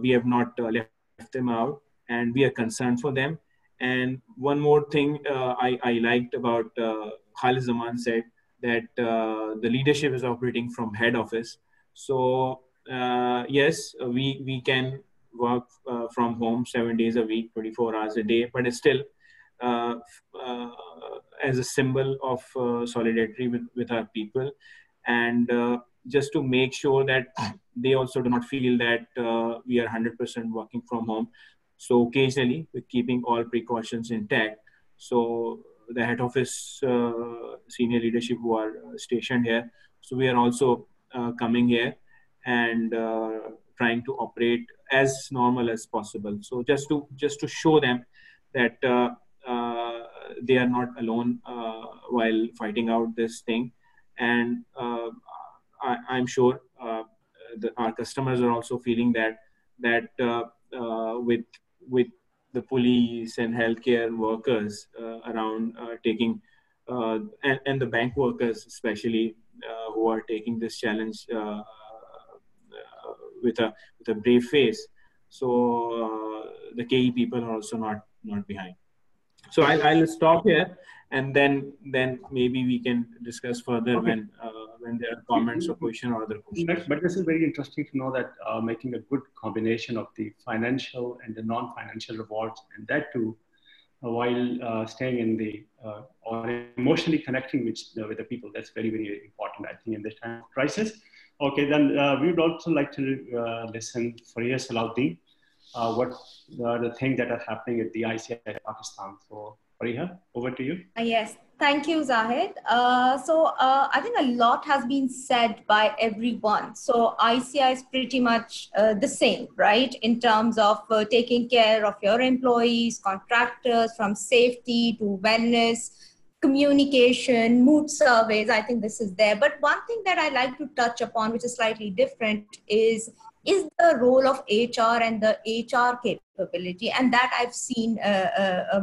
we have not left them out, and we are concerned for them. And one more thing I liked about Khalid Zaman said that the leadership is operating from head office. So yes, we can work from home 7 days a week, 24 hours a day, but it's still uh, uh, as a symbol of solidarity with our people, and just to make sure that they also do not feel that we are 100% working from home. So occasionally, with keeping all precautions intact, so the head office senior leadership who are stationed here, so we are also coming here and trying to operate as normal as possible. So just to show them that they are not alone while fighting out this thing. And I'm sure our customers are also feeling that with the police and healthcare workers around taking and the bank workers especially who are taking this challenge with a brave face. So the KE people are also not behind. So I'll stop here, and then maybe we can discuss further when there are comments or question or other questions. But this is very interesting to know that making a good combination of the financial and the non-financial rewards, and that too, while staying in the or emotionally connecting with the people. That's very, very important, I think, in this time of crisis. Okay, then we would also like to listen Faria Salahuddin, what the things that are happening at the ICI Pakistan. So Faria, over to you. Yes, thank you, Zahid. I think a lot has been said by everyone. So ICI is pretty much the same, right? In terms of taking care of your employees, contractors, from safety to wellness, communication, mood surveys. I think this is there. But one thing that I like to touch upon, which is slightly different, is the role of HR and the HR capability, and that I've seen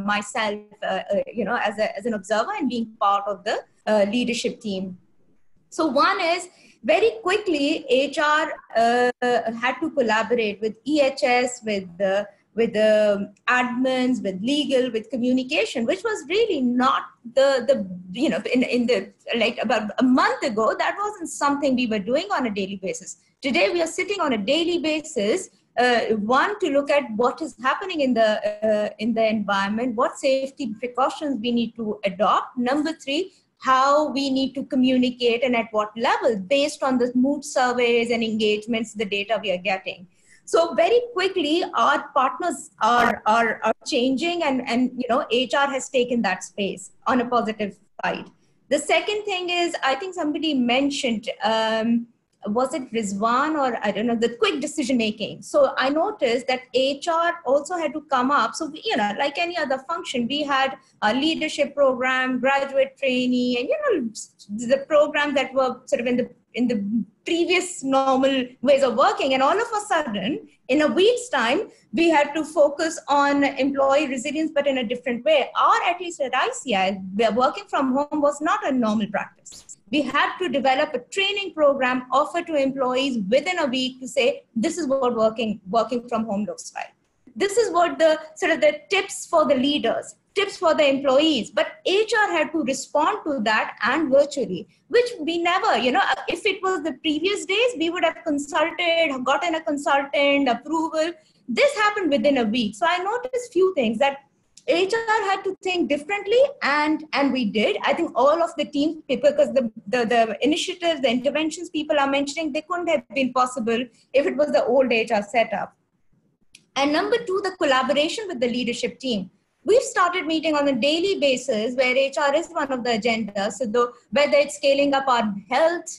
myself, as an observer and being part of the leadership team. So one is, very quickly, HR had to collaborate with EHS, with the admins, with legal, with communication, which was really not about a month ago, that wasn't something we were doing on a daily basis. Today, we are sitting on a daily basis, one, to look at what is happening in the environment, what safety precautions we need to adopt. Number three, how we need to communicate and at what level, based on the mood surveys and engagements, the data we are getting. So very quickly, our partners are changing, and HR has taken that space on a positive side. The second thing is, I think somebody mentioned, was it Rizwan or I don't know, the quick decision making. So I noticed that HR also had to come up. So, like any other function, we had a leadership program, graduate trainee, and, the programs that were sort of in the previous normal ways of working. And all of a sudden, in a week's time, we had to focus on employee resilience, but in a different way. Or at least at ICI, working from home was not a normal practice. We had to develop a training program offered to employees within a week to say, this is what working from home looks like. This is what the tips for the leaders, tips for the employees. But HR had to respond to that, and virtually, which we never, if it was the previous days, we would have consulted, gotten a consultant approval. This happened within a week. So I noticed few things that HR had to think differently, and we did. I think all of the teams, because the initiatives, the interventions people are mentioning, they couldn't have been possible if it was the old HR setup. And number two, the collaboration with the leadership team. We've started meeting on a daily basis where HR is one of the agendas. So whether it's scaling up our health,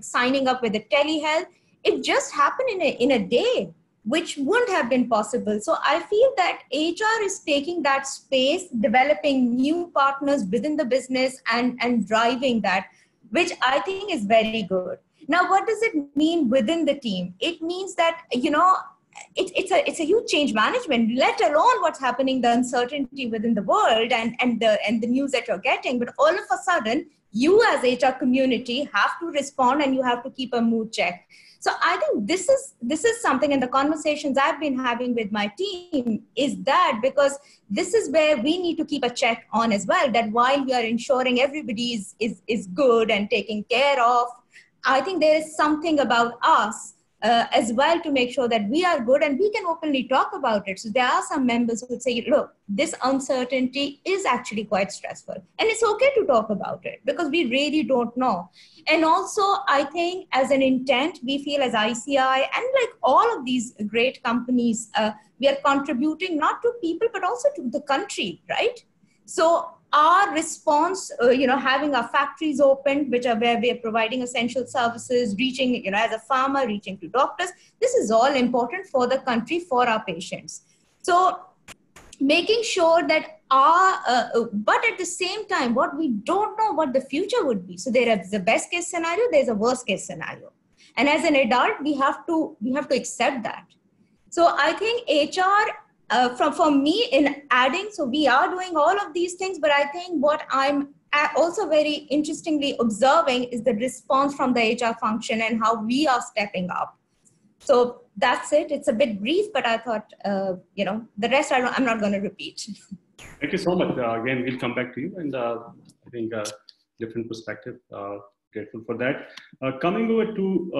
signing up with the telehealth, it just happened in a day, which wouldn't have been possible. So I feel that HR is taking that space, developing new partners within the business and driving that, which I think is very good. Now, what does it mean within the team? It means that, it's a huge change management, let alone what's happening, the uncertainty within the world and the news that you're getting. But all of a sudden, you as HR community have to respond, and you have to keep a mood check. So I think this is something in the conversations I've been having with my team, is that because this is where we need to keep a check on as well, that while we are ensuring everybody is good and taken care of, I think there is something about us as well to make sure that we are good and we can openly talk about it. So there are some members who would say, look, this uncertainty is actually quite stressful. And it's okay to talk about it because we really don't know. And also, I think as an intent, we feel as ICI and like all of these great companies, we are contributing not to people, but also to the country, right? So our response, having our factories open, which are where we are providing essential services, reaching, as a farmer, reaching to doctors, this is all important for the country, for our patients. So making sure that but at the same time, what we don't know what the future would be. So there is a best case scenario, there's a worst case scenario. And as an adult, we have to accept that. So I think HR, for me in adding, so we are doing all of these things, but I think what I'm also very interestingly observing is the response from the HR function and how we are stepping up. So that's it. It's a bit brief, but I thought, the rest I'm not going to repeat. Thank you so much. Again, we'll come back to you, and I think different perspective. Grateful for that. Coming over to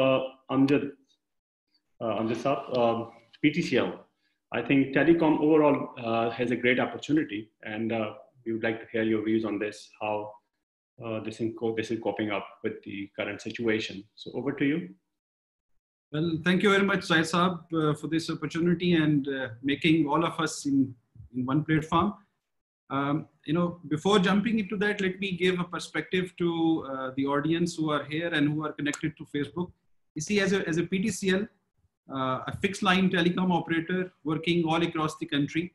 Amjad Saab, PTCL. I think telecom overall has a great opportunity, and we would like to hear your views on this, how this is coping up with the current situation. So over to you. Well, thank you very much, Syed Saab, for this opportunity and making all of us in one platform. Before jumping into that, let me give a perspective to the audience who are here and who are connected to Facebook. You see, as a PTCL, a fixed line telecom operator working all across the country,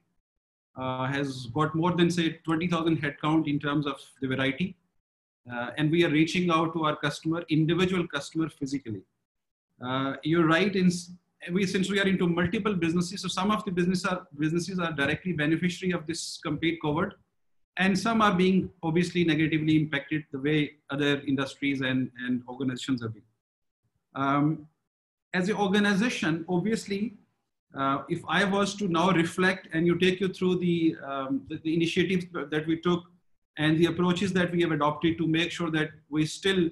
has got more than, say, 20,000 headcount in terms of the variety. And we are reaching out to our individual customer physically. You're right, since we are into multiple businesses, so some of the businesses are directly beneficiary of this complete COVID, and some are being obviously negatively impacted the way other industries and organizations have been. As an organization, obviously, if I was to now reflect and take you through the initiatives that we took and the approaches that we have adopted to make sure that we still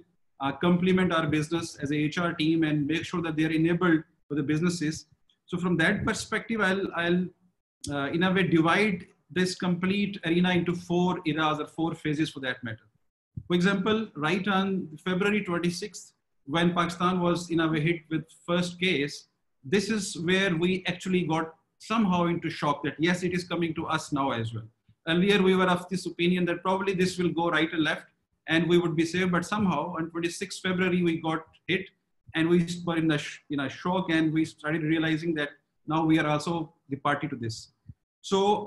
complement our business as a HR team and make sure that they are enabled for the businesses. So from that perspective, I'll in a way divide this complete arena into 4 eras or 4 phases for that matter. For example, right on February 26th, when Pakistan was in a way hit with first case, this is where we actually got somehow into shock that yes, it is coming to us now as well. Earlier, we were of this opinion that probably this will go right and left and we would be safe, but somehow on 26th February, we got hit and we were in a shock, and we started realizing that now we are also the party to this. So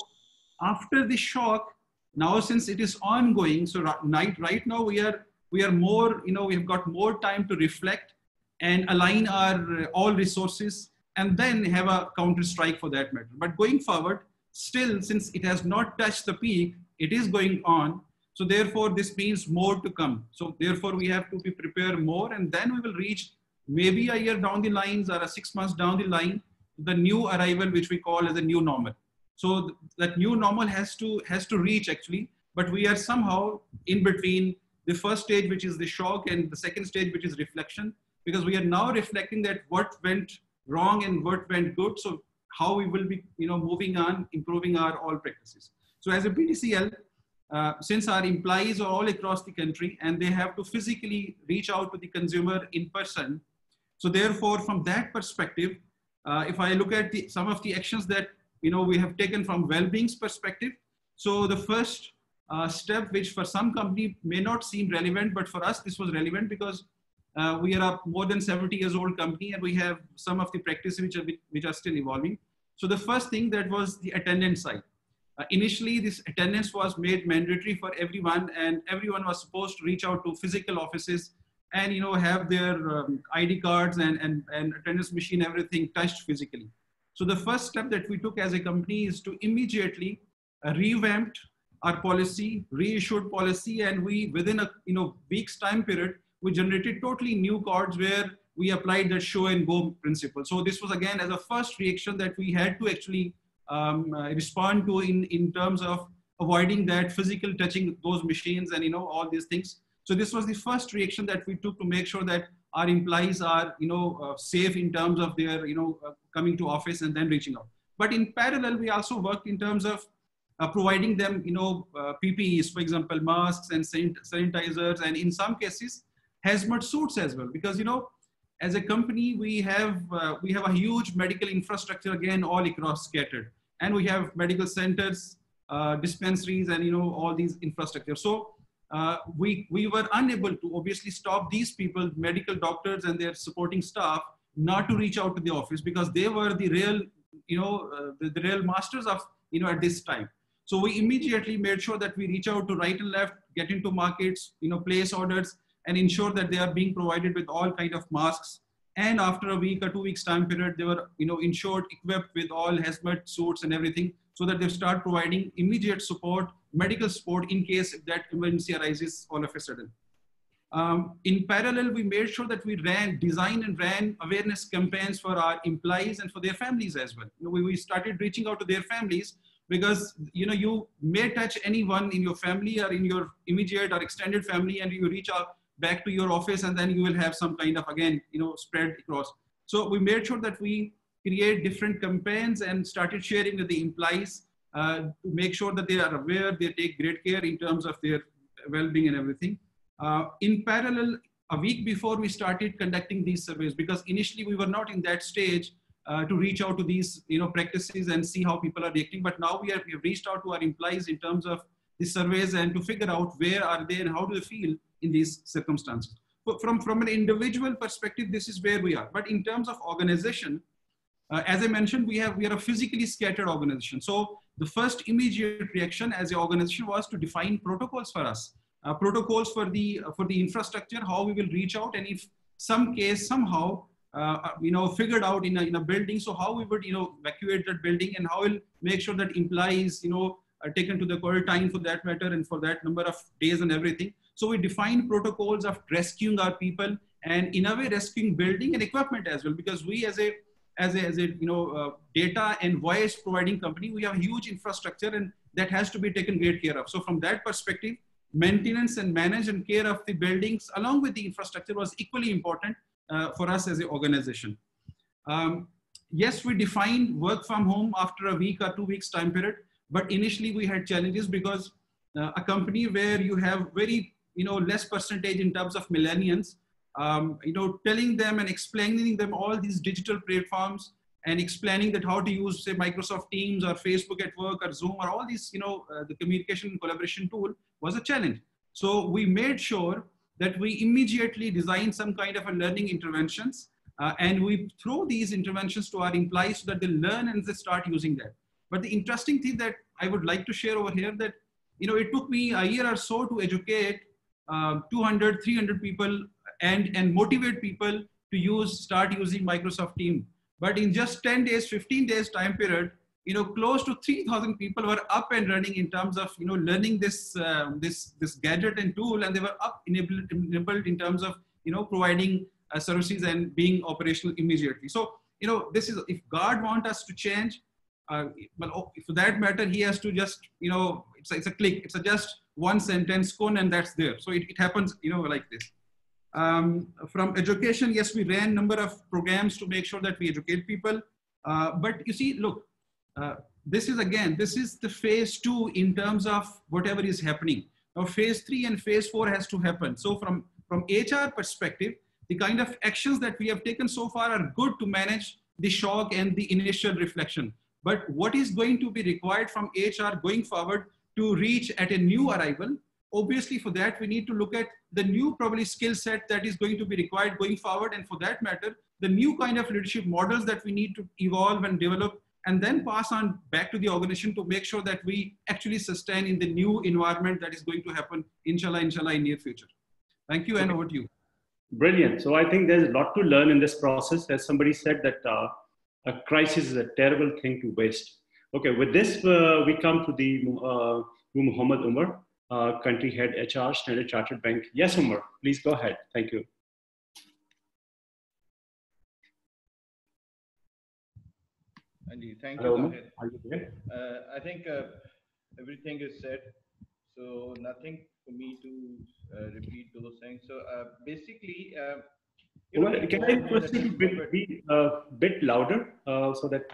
after the shock, now since it is ongoing, so right now we are more, we have got more time to reflect and align our all resources and then have a counter strike for that matter. But going forward, still, since it has not touched the peak, it is going on. So therefore, this means more to come. So therefore, we have to be prepared more, and then we will reach maybe a year down the lines or 6 months down the line, the new arrival, which we call as a new normal. So that new normal has to reach actually, but we are somehow in between the first stage, which is the shock, and the second stage, which is reflection, because we are now reflecting that what went wrong and what went good. So how we will be, moving on, improving our all practices. So as a PTCL, since our employees are all across the country and they have to physically reach out to the consumer in person. So therefore, from that perspective, if I look at some of the actions that, we have taken from well-being's perspective. So the first step, which for some company may not seem relevant, but for us, this was relevant because we are a more than 70 years old company and we have some of the practices which are still evolving. So the first thing that was the attendance side. Initially, this attendance was made mandatory for everyone, and everyone was supposed to reach out to physical offices and have their ID cards and attendance machine, everything touched physically. So the first step that we took as a company is to immediately revamp our policy, reissued policy, and we within a week's time period, we generated totally new cards where we applied that show and go principle. So this was again as a first reaction that we had to actually respond to in terms of avoiding that physical touching those machines and all these things. So this was the first reaction that we took to make sure that our employees are safe in terms of their coming to office and then reaching out. But in parallel, we also worked in terms of providing them PPEs, for example, masks and sanitizers, and in some cases hazmat suits as well, because as a company we have a huge medical infrastructure again all across scattered, and we have medical centers, dispensaries, and all these infrastructure. So we were unable to obviously stop these people, medical doctors and their supporting staff, not to reach out to the office, because they were the real the real masters of at this time. So we immediately made sure that we reach out to right and left, get into markets, place orders, and ensure that they are being provided with all kind of masks. And after a week or 2 weeks time period, they were insured, equipped with all hazmat suits and everything, so that they start providing immediate support, medical support in case that emergency arises all of a sudden. In parallel, we made sure that we designed and ran awareness campaigns for our employees and for their families as well. We started reaching out to their families because you may touch anyone in your family or in your immediate or extended family, and you reach out back to your office, and then you will have some kind of, again, spread across. So we made sure that we create different campaigns and started sharing with the employees to make sure that they are aware, they take great care in terms of their well-being and everything. In parallel, a week before we started conducting these surveys, because initially we were not in that stage to reach out to these practices and see how people are reacting. But now we have reached out to our employees in terms of the surveys and to figure out where are they and how do they feel in these circumstances. But from an individual perspective, this is where we are. But in terms of organization, as I mentioned, we are a physically scattered organization. So the first immediate reaction as an organization was to define protocols for us, protocols for the infrastructure, how we will reach out, and if some case somehow figured out in a building, so how we would evacuate that building, and how we'll make sure that employees are taken to the quarantine for that matter and for that number of days and everything. So we defined protocols of rescuing our people, and in a way rescuing building and equipment as well, because we as a data and voice providing company, we have a huge infrastructure, and that has to be taken great care of. So from that perspective, maintenance and manage and care of the buildings along with the infrastructure was equally important for us as an organization. Yes, we defined work from home after a week or 2 weeks time period, but initially we had challenges because a company where you have very less percentage in terms of millennials, telling them and explaining them all these digital platforms and explaining that how to use, say, Microsoft Teams or Facebook at Work or Zoom or all these, the communication and collaboration tool was a challenge. So we made sure that we immediately designed some kind of a learning interventions, and we throw these interventions to our employees so that they learn and they start using that. But the interesting thing that I would like to share over here that, it took me a year or so to educate 200, 300 people and motivate people to start using Microsoft Teams. But in just 10 days, 15 days time period, close to 3,000 people were up and running in terms of, learning this gadget and tool, and they were enabled in terms of, providing services and being operational immediately. So, this is, if God wants us to change, well, for that matter, he has to just, it's a click, it's just one sentence cone and that's there. So it happens, like this. From education, yes, we ran number of programs to make sure that we educate people. But you see, look, this is the phase 2 in terms of whatever is happening. Now phase 3 and phase 4 has to happen. So from HR perspective, the kind of actions that we have taken so far are good to manage the shock and the initial reflection. But what is going to be required from HR going forward to reach at a new arrival? Obviously, for that, we need to look at the new probably skill set that is going to be required going forward. And for that matter, the new kind of leadership models that we need to evolve and develop and then pass on back to the organization to make sure that we actually sustain in the new environment that is going to happen, inshallah, in near future. Thank you, and over to you. Brilliant. So I think there's a lot to learn in this process. As somebody said that a crisis is a terrible thing to waste. Okay, with this, we come to the Muhammad Umar, country head HR, Standard Chartered Bank. Yes, Umar, please go ahead. Thank you. Andy, thank Hello, you. are you there? I think everything is said, so nothing for me to repeat those things. So basically, can I proceed to be a bit louder so that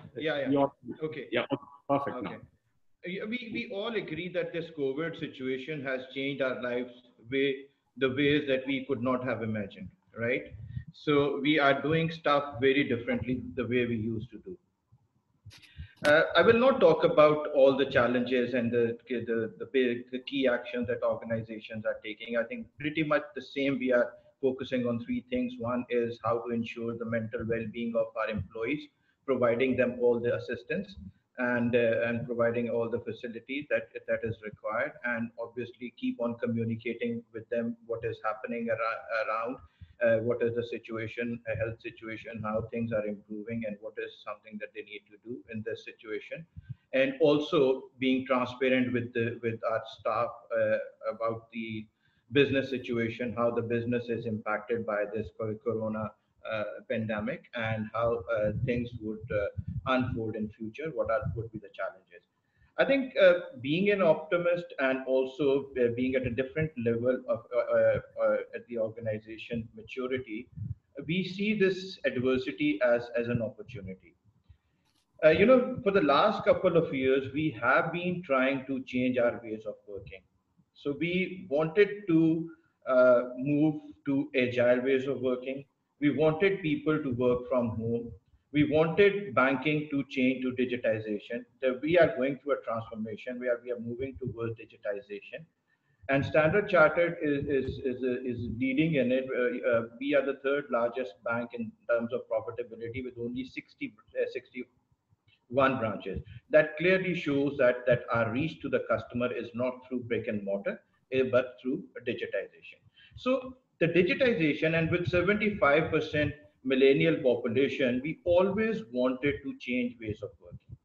okay. Yeah, perfect. Okay. Now. We all agree that this COVID situation has changed our lives the ways that we could not have imagined, right? So we are doing stuff very differently the way we used to do. I will not talk about all the challenges and the key actions that organizations are taking. I think pretty much the same. We are focusing on 3 things. One is how to ensure the mental well-being of our employees, providing them all the assistance and providing all the facilities that is required, and obviously keep on communicating with them what is happening around. What is the situation, a health situation, how things are improving, and what is something that they need to do in this situation, and also being transparent with our staff about the business situation, how the business is impacted by this corona pandemic, and how things would unfold in future. Would be the challenges. I think being an optimist and also being at a different level of at the organization maturity, we see this adversity as an opportunity. For the last couple of years, we have been trying to change our ways of working. So we wanted to move to agile ways of working. We wanted people to work from home. We wanted banking to change to digitization. We are going through a transformation where we are moving towards digitization. And Standard Chartered is leading in it. We are the third largest bank in terms of profitability with only 61 branches. That clearly shows that our reach to the customer is not through brick and mortar, but through digitization. So the digitization, and with 75% millennial population, we always wanted to change ways of working.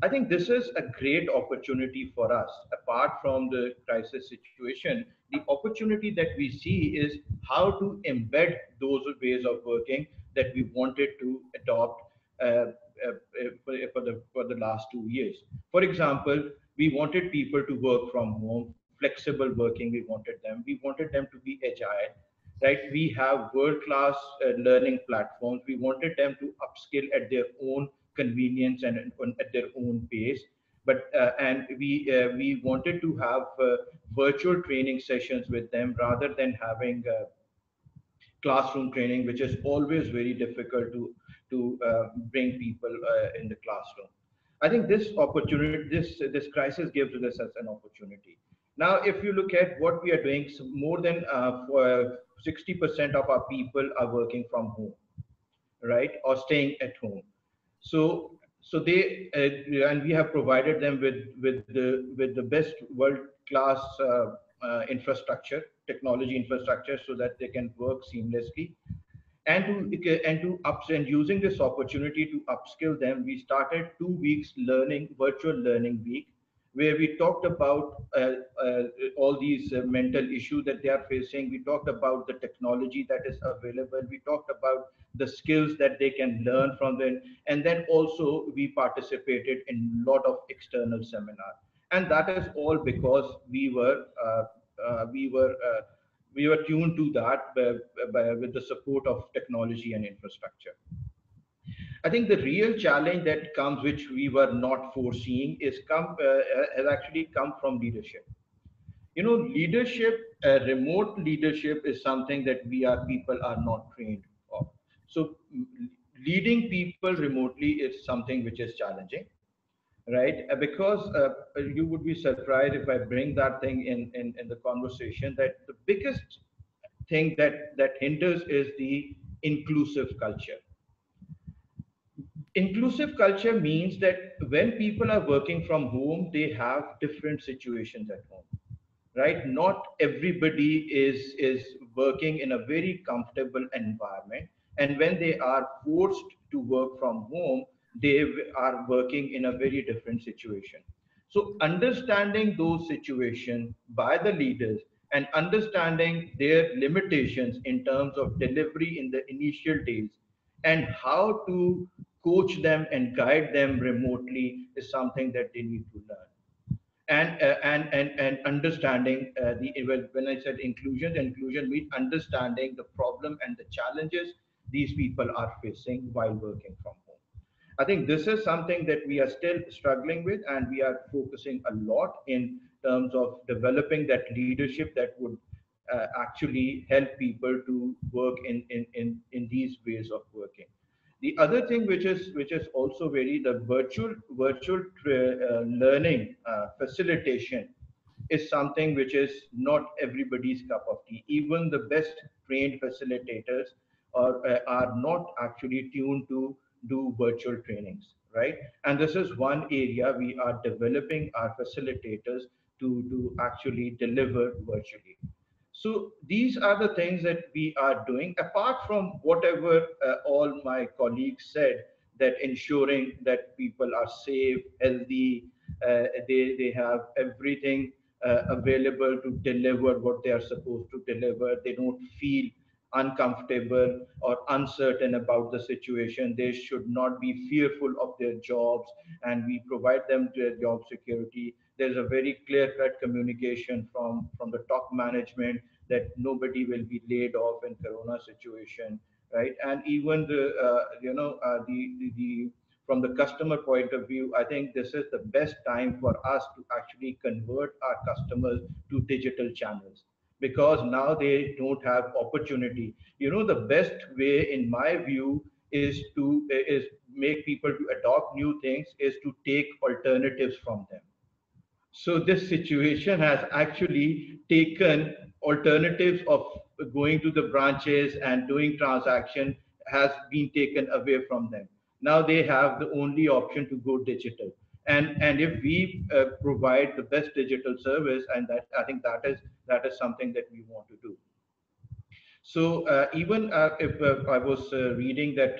I think this is a great opportunity for us. Apart from the crisis situation, the opportunity that we see is how to embed those ways of working that we wanted to adopt for the last 2 years. For example, we wanted people to work from home, flexible working. We wanted them to be agile, right? We have world-class learning platforms. We wanted them to upskill at their own convenience and at their own pace. But and we wanted to have virtual training sessions with them rather than having classroom training, which is always very difficult to bring people in the classroom. I think this opportunity, this crisis gives us as an opportunity. Now, if you look at what we are doing, so more than 60% of our people are working from home, right, or staying at home. So they and we have provided them with the best world class infrastructure, technology infrastructure, so that they can work seamlessly. And to ups and using this opportunity to upskill them, we started 2 weeks learning virtual learning week, where we talked about all these mental issues that they are facing. We talked about the technology that is available. We talked about the skills that they can learn from them, and then also we participated in a lot of external seminars. And that is all because we were we were tuned to that with the support of technology and infrastructure. I think the real challenge that comes, which we were not foreseeing, has actually come from leadership. Leadership, remote leadership is something that people are not trained of. So leading people remotely is something which is challenging, right? Because you would be surprised if I bring that thing in the conversation, that the biggest thing that hinders is the inclusive culture. Inclusive culture means that when people are working from home, they have different situations at home, right? Not everybody is working in a very comfortable environment, and when they are forced to work from home, they are working in a very different situation. So understanding those situations by the leaders and understanding their limitations in terms of delivery in the initial days, and how to coach them and guide them remotely, is something that they need to learn. And understanding when I said inclusion means understanding the problem and the challenges these people are facing while working from home. I think this is something that we are still struggling with, and we are focusing a lot in terms of developing that leadership that would actually help people to work in these ways of working. The other thing which is also very, the virtual learning facilitation is something which is not everybody's cup of tea. Even the best trained facilitators are not actually tuned to do virtual trainings, right? And this is one area we are developing our facilitators to actually deliver virtually. So these are the things that we are doing, apart from whatever all my colleagues said, that ensuring that people are safe, healthy, they have everything available to deliver what they are supposed to deliver. They don't feel uncomfortable or uncertain about the situation. They should not be fearful of their jobs, and we provide them their job security. There's a very clear-cut communication from the top management that nobody will be laid off in Corona situation, right? And even the from the customer point of view, I think this is the best time for us to actually convert our customers to digital channels, because now they don't have opportunity. The best way, in my view, is make people to adopt new things, is to take alternatives from them. So this situation has actually taken alternatives of going to the branches and doing transaction, has been taken away from them. Now they have the only option to go digital. And if we provide the best digital service, and that, I think that is something that we want to do. So even if I was reading that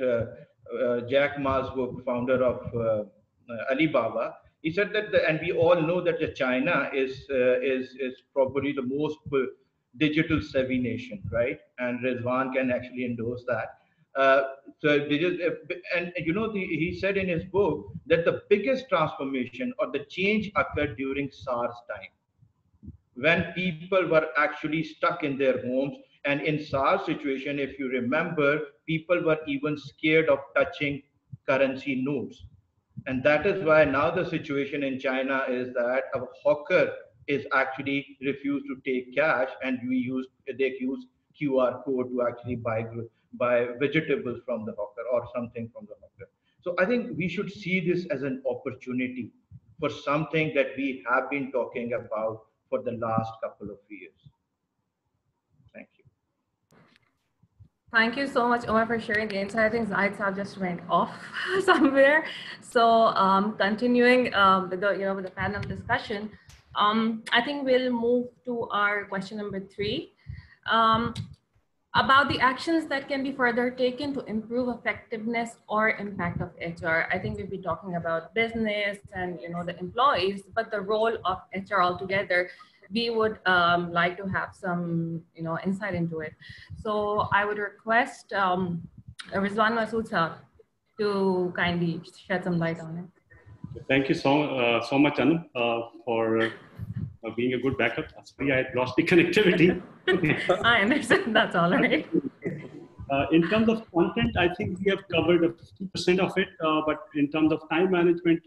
Jack Ma's book, founder of Alibaba, he said that, and we all know that China is probably the most digital savvy nation, right? And Rizwan can actually endorse that. So and he said in his book that the biggest transformation or the change occurred during SARS time, when people were actually stuck in their homes. And in SARS situation, if you remember, people were even scared of touching currency notes. And that is why now the situation in China is that a hawker is actually refused to take cash, and they use QR code to actually buy vegetables from the hawker or something from the hawker. So I think we should see this as an opportunity for something that we have been talking about for the last couple of years. Thank you. Thank you so much, Omar, for sharing the insight. I think Zahid Saab just went off somewhere. So continuing with the panel discussion, I think we'll move to our question number 3. About the actions that can be further taken to improve effectiveness or impact of HR. I think we'll be talking about business and the employees, but the role of HR altogether, we would like to have some insight into it. So I would request Rizwan Masood sir to kindly shed some light on it. Thank you so much, Anu, for being a good backup. Sorry, I had lost the connectivity. I understand, that's all right. In terms of content, I think we have covered 50% of it, but in terms of time management,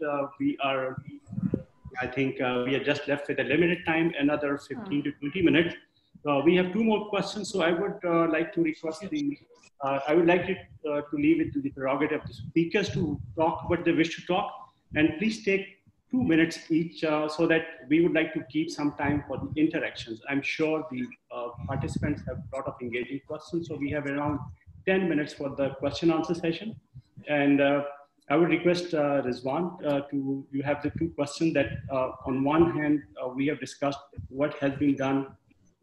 I think we are just left with a limited time, another 15 to 20 minutes. We have 2 more questions, so I would like to request I would like to leave it to the prerogative of the speakers to talk what they wish to talk, and please take 2 minutes each, so that we would like to keep some time for the interactions. I'm sure the participants have a lot of engaging questions, so we have around 10 minutes for the question answer session. And I would request Rizwan you have the 2 questions that on one hand, we have discussed what has been done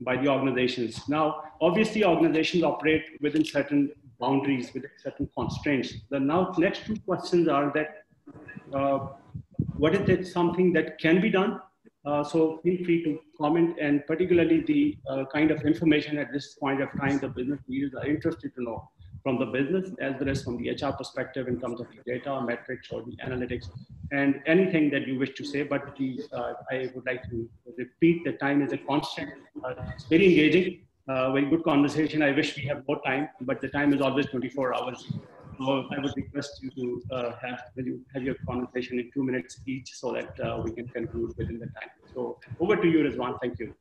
by the organizations. Now, obviously organizations operate within certain boundaries, with certain constraints. The next 2 questions are that, what is it something that can be done? So feel free to comment, and particularly the kind of information at this point of time the business leaders are interested to know from the business as well as from the HR perspective in terms of the data, metrics, or the analytics, and anything that you wish to say. But I would like to repeat that time is a constant. It's very engaging, very good conversation. I wish we have more time, but the time is always 24 hours. So I would request you to have your conversation in 2 minutes each, so that we can conclude within the time. So over to you, Rizwan. Thank you.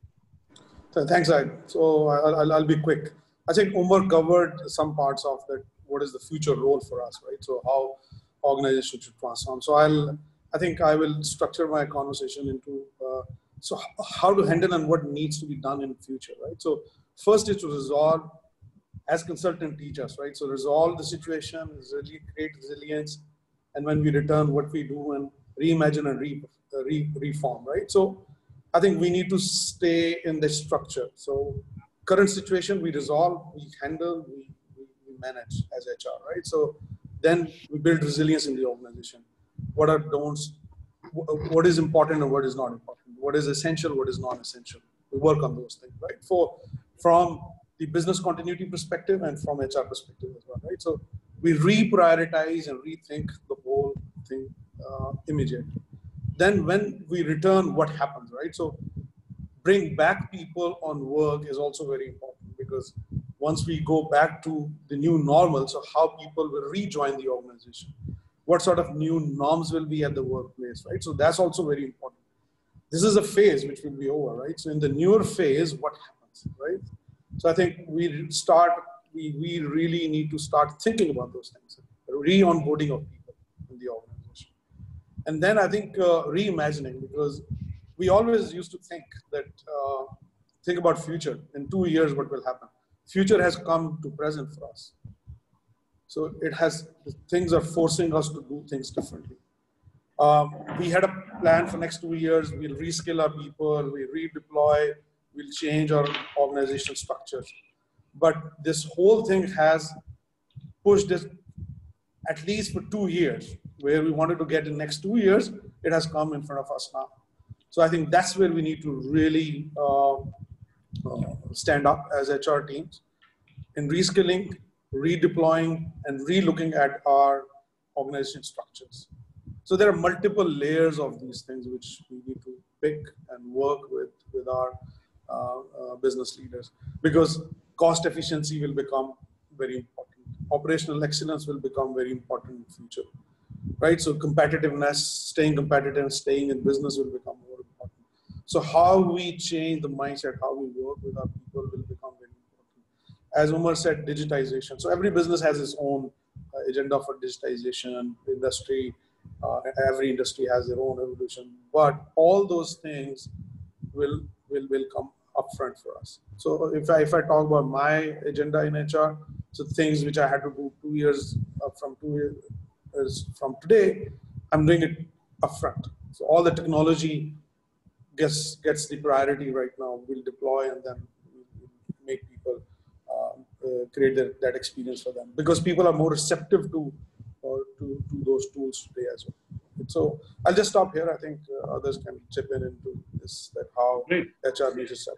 So thanks, Zahid. So I'll be quick. I think Umar covered some parts of that. What is the future role for us, right? So how organizations should transform. So I think I will structure my conversation into so how to handle and what needs to be done in the future, right? So first is to resolve, as consultant teachers, right? So resolve the situation, create resilience, and when we return, what we do and reimagine and reform, right? So I think we need to stay in the structure. So current situation, we resolve, we handle, we manage as HR, right? So then we build resilience in the organization. What are don'ts? What is important and what is not important? What is essential? What is non-essential? We work on those things, right? From the business continuity perspective and from HR perspective as well, right? So we reprioritize and rethink the whole thing immediately. Then when we return, what happens, right? So bring back people on work is also very important, because once we go back to the new normal, so how people will rejoin the organization, what sort of new norms will be at the workplace, right? So that's also very important. This is a phase which will be over, right? So in the newer phase, what happens, right? So I think we really need to start thinking about those things, re-onboarding of people in the organization. And then I think reimagining, because we always used to think that, think about future, in 2 years, what will happen? Future has come to present for us. So things are forcing us to do things differently. We had a plan for next 2 years. We'll reskill our people, we redeploy, we'll change our organizational structures. But this whole thing has pushed this at least for 2 years, where we wanted to get in next 2 years, it has come in front of us now. So I think that's where we need to really stand up as HR teams in reskilling, redeploying, and re-looking at our organization structures. So there are multiple layers of these things which we need to pick and work with our business leaders, because cost efficiency will become very important. Operational excellence will become very important in the future, right? So competitiveness, staying competitive, staying in business will become more important. So how we change the mindset, how we work with our people will become very important. As Umar said, digitization. So every business has its own agenda for digitization, industry, every industry has their own evolution, but all those things will come upfront for us. So if I talk about my agenda in HR, so things which I had to do 2 years from 2 years from today, I'm doing it upfront. So all the technology gets the priority right now. We'll deploy and then we'll make people create that experience for them, because people are more receptive to those tools today as well. So I'll just stop here. I think others can chip in into this, that how Great. HR needs to step.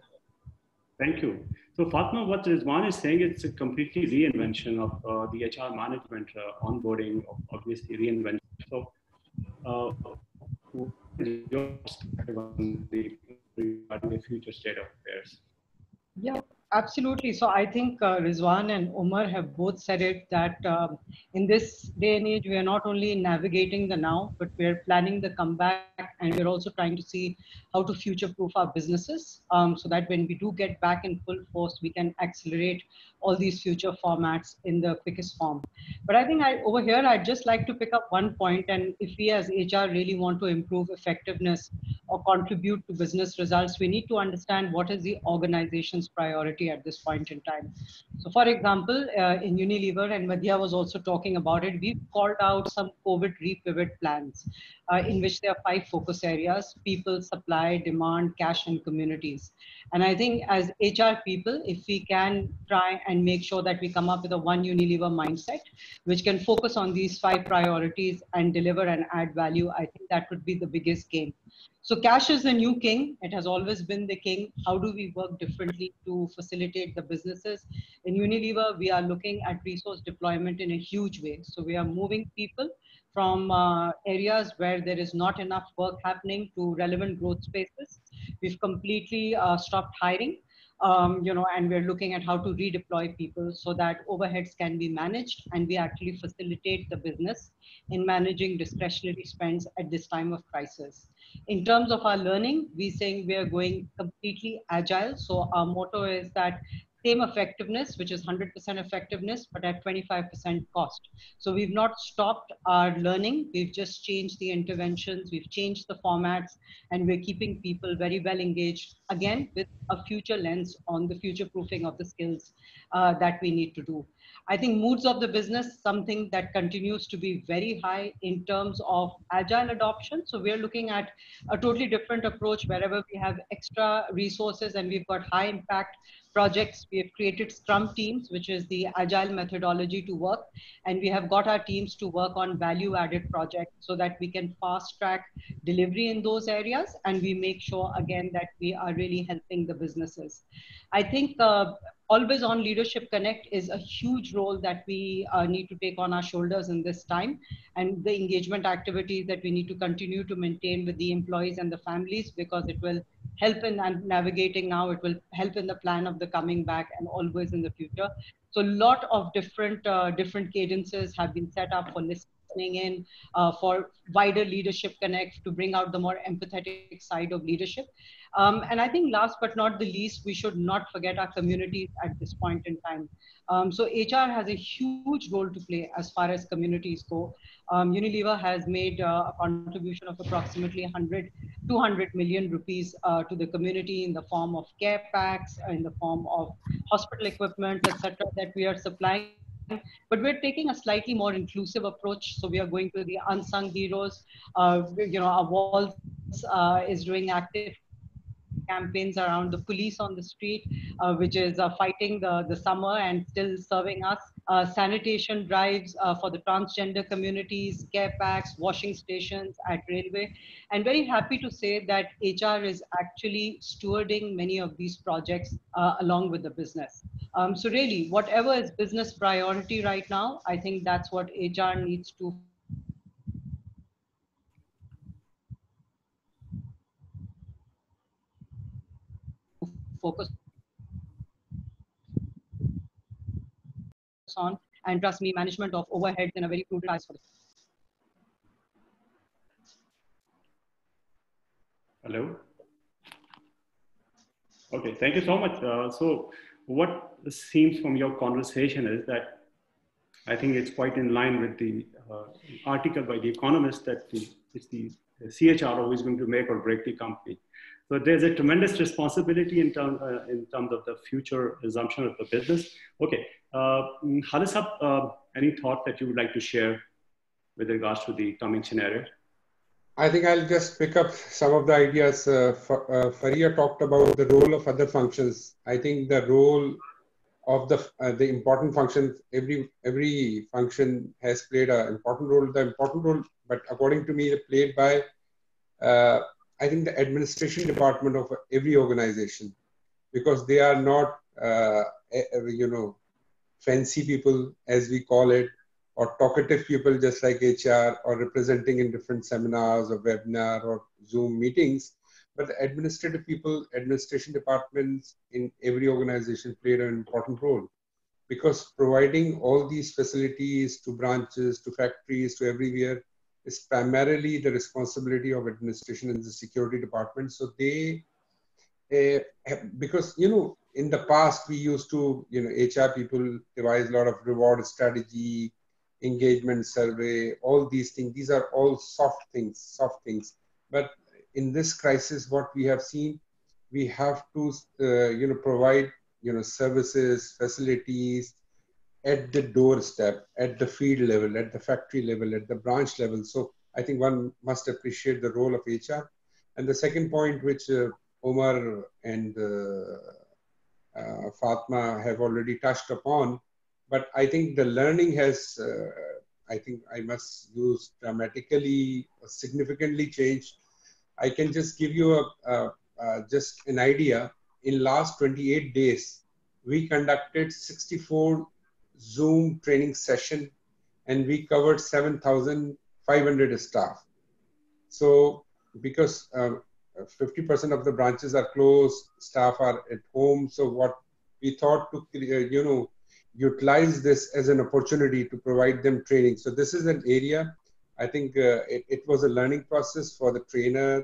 Thank you. So Fatma, what Rizwan is saying, it's a completely reinvention of the HR management, onboarding, obviously reinvention. So what is your perspective on regarding the future state of affairs? Yeah, absolutely. So I think Rizwan and Umar have both said it, that in this day and age, we are not only navigating the now, but we're planning the comeback, and we're also trying to see how to future-proof our businesses, so that when we do get back in full force, we can accelerate all these future formats in the quickest form. But I think over here, I'd just like to pick up one point, and if we as HR really want to improve effectiveness or contribute to business results, we need to understand what is the organization's priority at this point in time. So for example, in Unilever, and Madhya was also talking about it, we've called out some COVID repivot plans in which there are 5 focus areas: people, supply, demand, cash, and communities. And I think as HR people, if we can try and make sure that we come up with a one Unilever mindset, which can focus on these 5 priorities and deliver and add value, I think that would be the biggest gain. So cash is the new king. It has always been the king. How do we work differently to facilitate the businesses? In Unilever, we are looking at resource deployment in a huge way. So we are moving people from areas where there is not enough work happening to relevant growth spaces. We've completely stopped hiring. And we're looking at how to redeploy people so that overheads can be managed and we actually facilitate the business in managing discretionary spends at this time of crisis. In terms of our learning, we're saying we are going completely agile. So our motto is that same effectiveness, which is 100% effectiveness, but at 25% cost. So we've not stopped our learning. We've just changed the interventions. We've changed the formats, and we're keeping people very well engaged, again, with a future lens on the future proofing of the skills that we need to do. I think moods of the business, something that continues to be very high in terms of agile adoption. So we're looking at a totally different approach wherever we have extra resources and we've got high impact projects. We have created Scrum teams, which is the agile methodology to work. And we have got our teams to work on value added projects so that we can fast track delivery in those areas. And we make sure, again, that we are really helping the businesses. I think Always on Leadership Connect is a huge role that we need to take on our shoulders in this time, and the engagement activities that we need to continue to maintain with the employees and the families, because it will help in navigating now, it will help in the plan of the coming back and always in the future. So a lot of different cadences have been set up for listening in, for wider Leadership Connect to bring out the more empathetic side of leadership. And I think last but not the least, we should not forget our communities at this point in time. So HR has a huge role to play as far as communities go. Unilever has made a contribution of approximately 200 million rupees to the community in the form of care packs, in the form of hospital equipment, etc., that we are supplying. But we're taking a slightly more inclusive approach. So we are going to the unsung heroes. Our Walls is doing active campaigns around the police on the street, which is fighting the summer and still serving us. Sanitation drives for the transgender communities, care packs, washing stations at railway. And very happy to say that HR is actually stewarding many of these projects along with the business. So really, whatever is business priority right now, I think that's what HR needs to focus on. And trust me, management of overheads in a very prudent eyes for this. Hello. Okay, thank you so much. So what seems from your conversation is that I think it's quite in line with the article by The Economist that it's the CHRO is going to make or break the company. So there's a tremendous responsibility in terms of the future resumption of the business. Okay, Khalid, any thought that you would like to share with regards to the coming scenario? I think I'll just pick up some of the ideas. Faria talked about the role of other functions. I think the role of the important functions, every function has played an important role. The important role, but according to me, played by I think the administration department of every organization, because they are not fancy people, as we call it, or talkative people just like HR, or representing in different seminars or webinar or Zoom meetings. But the administrative people, administration departments in every organization played an important role, because providing all these facilities to branches, to factories, to everywhere is primarily the responsibility of administration and the security department. So they, because, in the past we used to, HR people devise a lot of reward strategy, engagement survey, all these things. These are all soft things. But in this crisis, what we have seen, we have to, provide, services, facilities at the doorstep, at the field level, at the factory level, at the branch level. So I think one must appreciate the role of HR. And the second point, which Omar and Fatma have already touched upon, but I think the learning has, I think I must use dramatically, significantly changed. I can just give you just an idea. In last 28 days, we conducted 64 Zoom training session, and we covered 7,500 staff. So because 50% of the branches are closed, staff are at home. So what we thought to, utilize this as an opportunity to provide them training. So this is an area, I think it was a learning process for the trainer,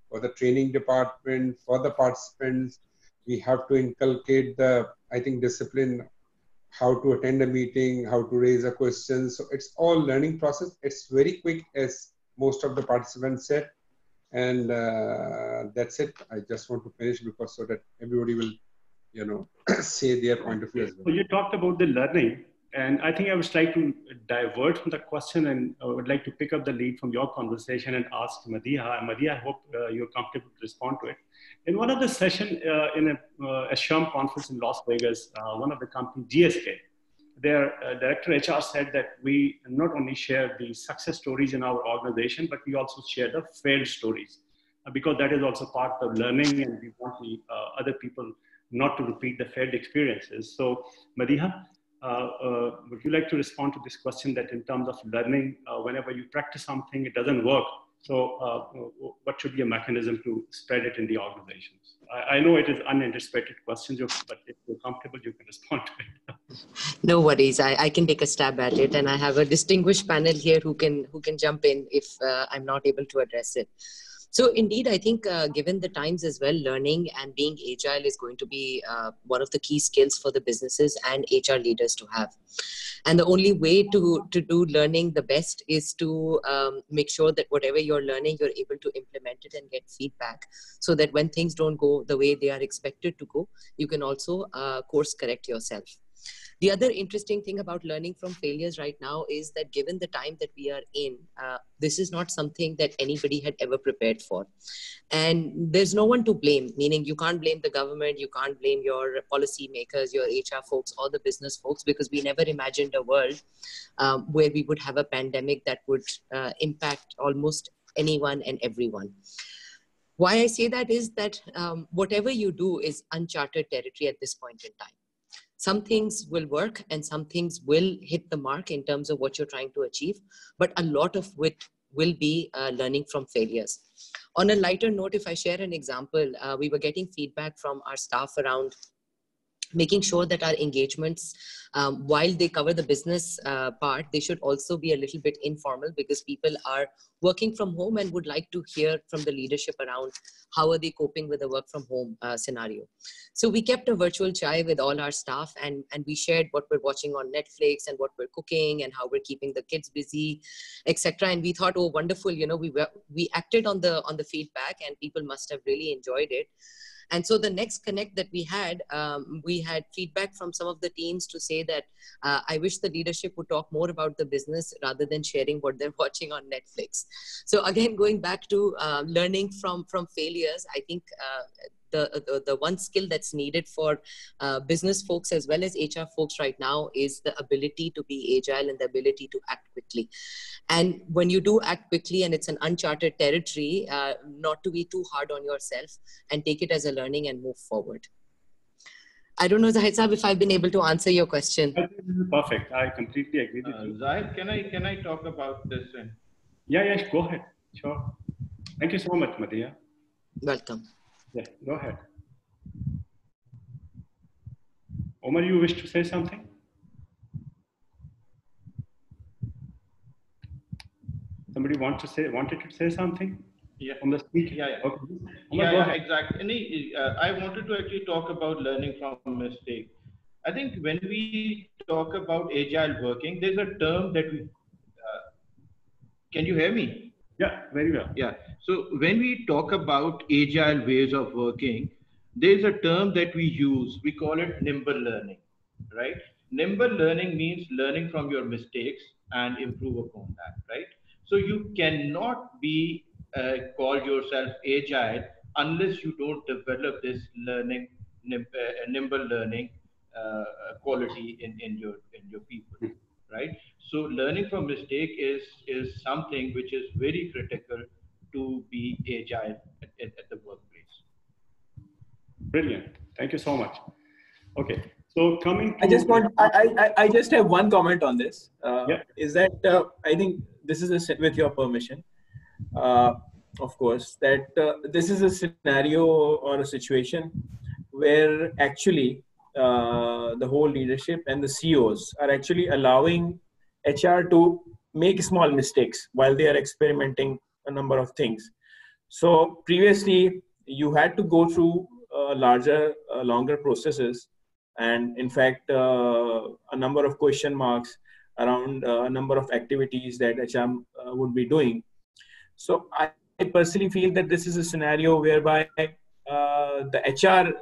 for the training department, for the participants. We have to inculcate the, I think, discipline, how to attend a meeting, how to raise a question. So it's all learning process. It's very quick, as most of the participants said. And that's it. I just want to finish so that everybody will, say their point of view as well. So you talked about the learning. And I think I was trying to divert from the question, and I would like to pick up the lead from your conversation and ask Madiha. Madiha, I hope you're comfortable to respond to it. In one of the sessions in a SHRM conference in Las Vegas, one of the companies, GSK, their director HR said that we not only share the success stories in our organization, but we also share the failed stories, because that is also part of learning, and we want the other people not to repeat the failed experiences. So Madiha, would you like to respond to this question, that in terms of learning, whenever you practice something, it doesn't work. So what should be a mechanism to spread it in the organizations? I know it is unanticipated questions, but if you're comfortable, you can respond to it. No worries. I can take a stab at it, and I have a distinguished panel here who can jump in if I'm not able to address it. So indeed, I think given the times as well, learning and being agile is going to be one of the key skills for the businesses and HR leaders to have. And the only way to do learning the best is to make sure that whatever you're learning, you're able to implement it and get feedback, so that when things don't go the way they are expected to go, you can also course correct yourself. The other interesting thing about learning from failures right now is that given the time that we are in, this is not something that anybody had ever prepared for. And there's no one to blame, meaning you can't blame the government, you can't blame your policy makers, your HR folks, or the business folks, because we never imagined a world where we would have a pandemic that would impact almost anyone and everyone. Why I say that is that whatever you do is uncharted territory at this point in time. Some things will work and some things will hit the mark in terms of what you're trying to achieve, but a lot of it will be learning from failures. On a lighter note, if I share an example, we were getting feedback from our staff around making sure that our engagements, while they cover the business part, they should also be a little bit informal, because people are working from home and would like to hear from the leadership around how are they coping with the work from home scenario. So we kept a virtual chai with all our staff, and we shared what we're watching on Netflix and what we're cooking and how we're keeping the kids busy, etc. And we thought, oh, wonderful, you know, we acted on the feedback, and people must have really enjoyed it. And so the next connect that we had feedback from some of the teams to say that I wish the leadership would talk more about the business rather than sharing what they're watching on Netflix. So again, going back to learning from failures, I think the one skill that's needed for business folks as well as HR folks right now is the ability to be agile and the ability to act quickly. And when you do act quickly and it's an uncharted territory, not to be too hard on yourself and take it as a learning and move forward. I don't know, Zahid Saab, if I've been able to answer your question. Perfect. I completely agree with you. Zahid, can I talk about this? Yeah, go ahead. Sure. Thank you so much, Madiha. Welcome. Yeah, go ahead. Omar, you wish to say something? Somebody wanted to say something? Yeah. On the speak? Yeah. Okay. Yeah, exactly. I wanted to actually talk about learning from mistake. I think when we talk about agile working, there's a term that we, can you hear me? Yeah, very well. Yeah. So when we talk about agile ways of working, there's a term that we use. We call it nimble learning, right? Nimble learning means learning from your mistakes and improve upon that, right? So you cannot be called yourself agile unless you don't develop this learning, nimble learning quality in your people, right? So learning from mistake is something which is very critical to be agile at the workplace. Brilliant. Thank you so much. Okay. So coming to... I just have one comment on this. Yeah. Is that I think this is with your permission, of course, that this is a scenario or a situation where actually the whole leadership and the CEOs are actually allowing HR to make small mistakes while they are experimenting a number of things. So previously you had to go through longer processes, and in fact a number of question marks around a number of activities that HR would be doing. So I personally feel that this is a scenario whereby the HR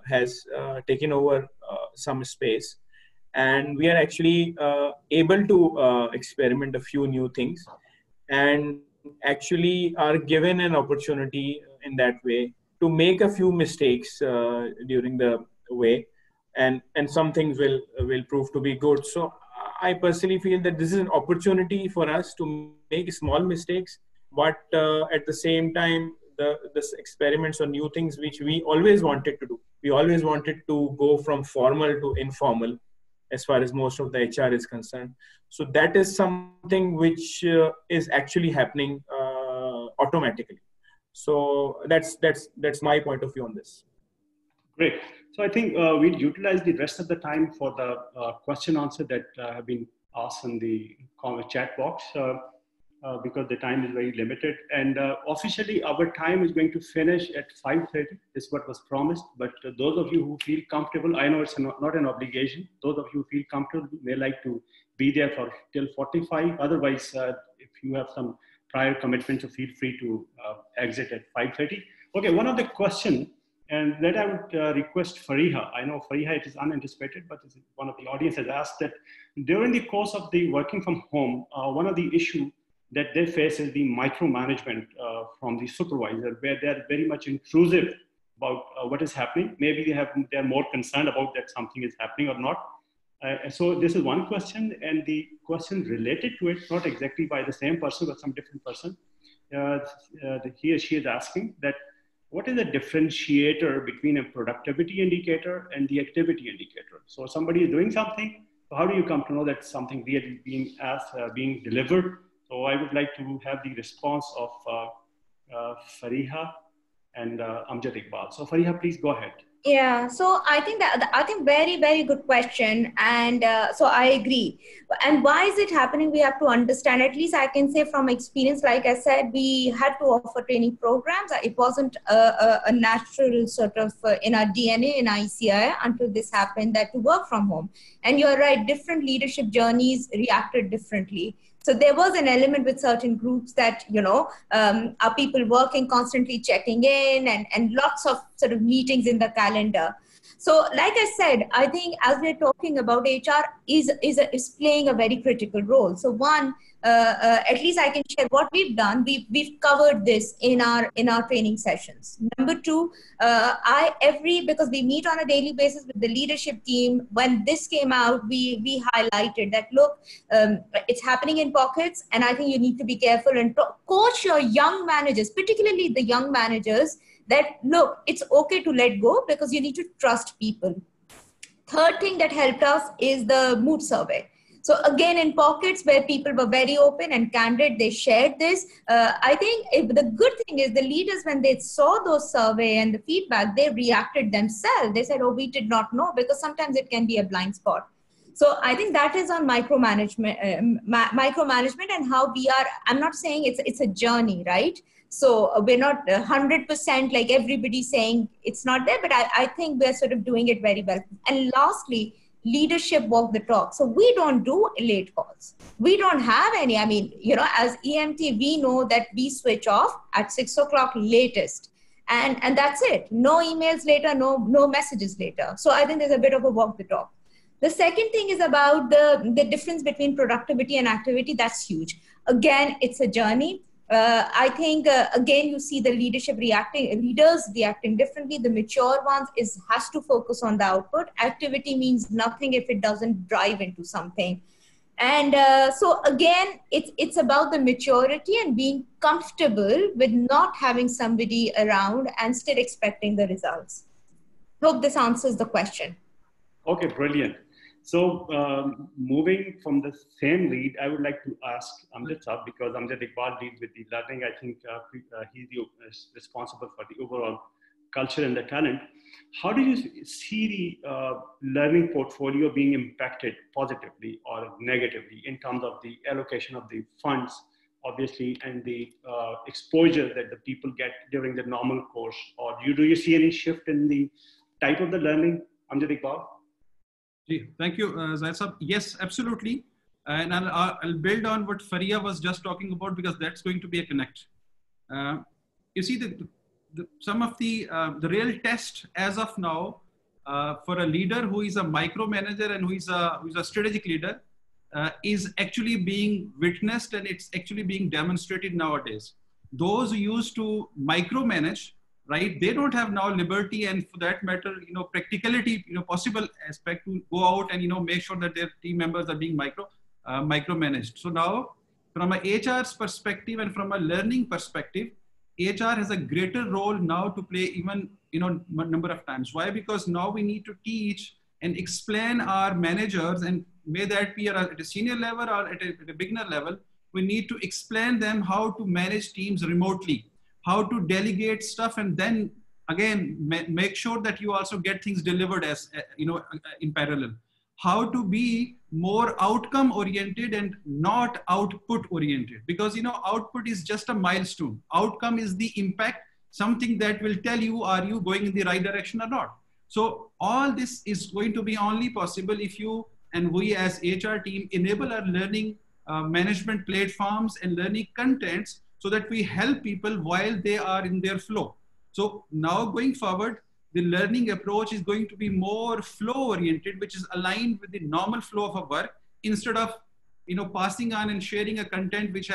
has taken over some space, and we are actually able to experiment a few new things, and actually are given an opportunity in that way to make a few mistakes during the way, and some things will prove to be good. So I personally feel that this is an opportunity for us to make small mistakes, but at the same time, the experiments or new things which we always wanted to do. We always wanted to go from formal to informal, as far as most of the HR is concerned. So that is something which is actually happening automatically. So that's my point of view on this. Great. So I think we'll utilize the rest of the time for the question answer that have been asked in the chat box because the time is very limited. And officially, our time is going to finish at 5:30. Is what was promised. But those of you who feel comfortable, I know it's not an obligation. Those of you who feel comfortable may like to be there for till 45. Otherwise, if you have some prior commitments, so feel free to exit at 5:30. Okay, one of the questions, and that I would request Fariha. I know Fariha, it is unanticipated, but one of the audience has asked that during the course of the working from home, one of the issues that they face is the micromanagement from the supervisor, where they're very much intrusive about what is happening. Maybe they're more concerned about that something is happening or not. So this is one question, and the question related to it, not exactly by the same person, but some different person. He or she is asking that, what is the differentiator between a productivity indicator and the activity indicator? So somebody is doing something, so how do you come to know that something really being asked, being delivered? So I would like to have the response of Fariha and Amjad Iqbal. So Fariha, please go ahead. Yeah, so I think very, very good question. And so I agree. And why is it happening? We have to understand, at least I can say from experience, like I said, we had to offer training programs. It wasn't a natural sort of in our DNA, in ICI, until this happened, that to work from home. And you're right, different leadership journeys reacted differently. So there was an element with certain groups that, are people working, constantly checking in, and lots of sort of meetings in the calendar. So like I said, I think as we're talking about, HR is playing a very critical role. So one, at least I can share what we've done. We've covered this in our training sessions. Number two, because we meet on a daily basis with the leadership team. When this came out, we highlighted that, look, it's happening in pockets, and I think you need to be careful and coach your young managers, particularly the young managers, that look, it's okay to let go because you need to trust people. Third thing that helped us is the mood survey. So again, in pockets where people were very open and candid, they shared this. I think the good thing is the leaders, when they saw those survey and the feedback, they reacted themselves. They said, oh, we did not know, because sometimes it can be a blind spot. So I think that is on micromanagement and how we are. I'm not saying it's a journey, right? So we're not 100% like everybody saying it's not there, but I think we're sort of doing it very well. And lastly, leadership walk the talk. So we don't do late calls. We don't have any. I mean, as EMT, we know that we switch off at 6 o'clock latest. And that's it. No emails later, no messages later. So I think there's a bit of a walk the talk. The second thing is about the difference between productivity and activity. That's huge. Again, it's a journey. I think, again, you see the leaders reacting differently. The mature ones has to focus on the output. Activity means nothing if it doesn't drive into something. And so again, it's about the maturity and being comfortable with not having somebody around and still expecting the results. Hope this answers the question. Okay, brilliant. So moving from the same lead, I would like to ask Amjad Saab, because Amjad Iqbal leads with the learning. I think he's responsible for the overall culture and the talent. How do you see the learning portfolio being impacted positively or negatively in terms of the allocation of the funds, obviously, and the exposure that the people get during the normal course? Or do you see any shift in the type of the learning, Amjad Iqbal? Thank you, Zahid Saab. Yes, absolutely. And I'll build on what Fariha was just talking about, because that's going to be a connect. You see, some of the real test as of now for a leader who is a micromanager and who is a strategic leader is actually being witnessed, and it's actually being demonstrated nowadays. Those who used to micromanage, right, they don't have now liberty, and for that matter, practicality, possible aspect to go out and, make sure that their team members are being micromanaged. So now, from a HR's perspective and from a learning perspective, HR has a greater role now to play, even number of times. Why? Because now we need to teach and explain our managers, and may that be at a senior level or at a beginner level, we need to explain them how to manage teams remotely, how to delegate stuff, and then again make sure that you also get things delivered as in parallel. How to be more outcome oriented and not output oriented, because output is just a milestone. Outcome is the impact, something that will tell you, are you going in the right direction or not. So all this is going to be only possible if you and we as HR team enable our learning management platforms and learning contents, so that we help people while they are in their flow. So now going forward, the learning approach is going to be more flow oriented, which is aligned with the normal flow of a work, instead of passing on and sharing a content which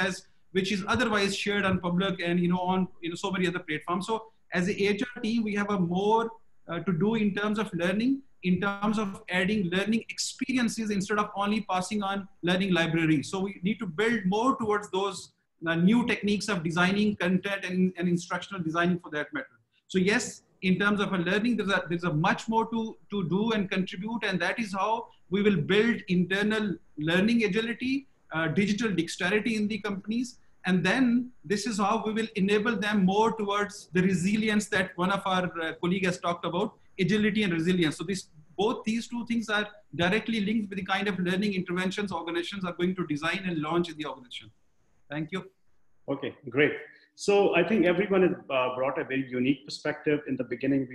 is otherwise shared on public and on so many other platforms. So as a HR team, we have a more to do in terms of learning, in terms of adding learning experiences instead of only passing on learning libraries. So we need to build more towards those new techniques of designing content and instructional designing for that matter. So yes, in terms of a learning, there's a much more to do and contribute, and that is how we will build internal learning agility, digital dexterity in the companies, and then this is how we will enable them more towards the resilience that one of our colleagues has talked about, agility and resilience. So both these two things are directly linked with the kind of learning interventions organizations are going to design and launch in the organization. Thank you. Okay, great. So I think everyone has brought a very unique perspective. In the beginning,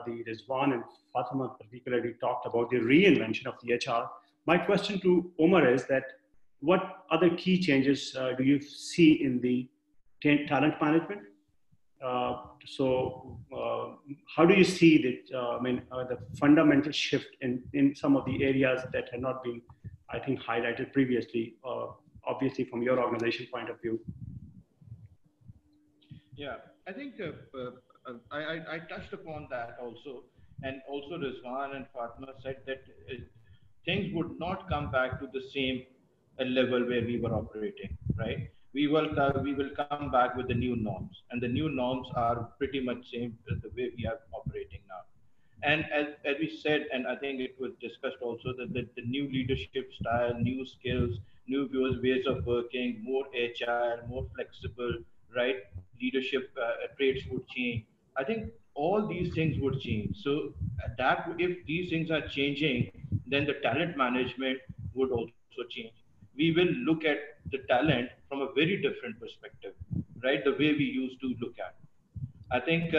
the Rizwan and Fatima particularly talked about the reinvention of the HR. My question to Omar is that what other key changes do you see in the talent management? How do you see the fundamental shift in some of the areas that had not been, I think, highlighted previously, obviously from your organization point of view? Yeah, I think I touched upon that also, and also Rizwan and Fatma said that things would not come back to the same level where we were operating, right? We will come back with the new norms, and the new norms are pretty much same as the way we are operating now. And as we said, and I think it was discussed also, that the new leadership style, new skills, new ways of working, more agile, more flexible, right? Leadership traits would change. I think all these things would change. So that if these things are changing, then the talent management would also change. We will look at the talent from a very different perspective, right? The way we used to look at. I think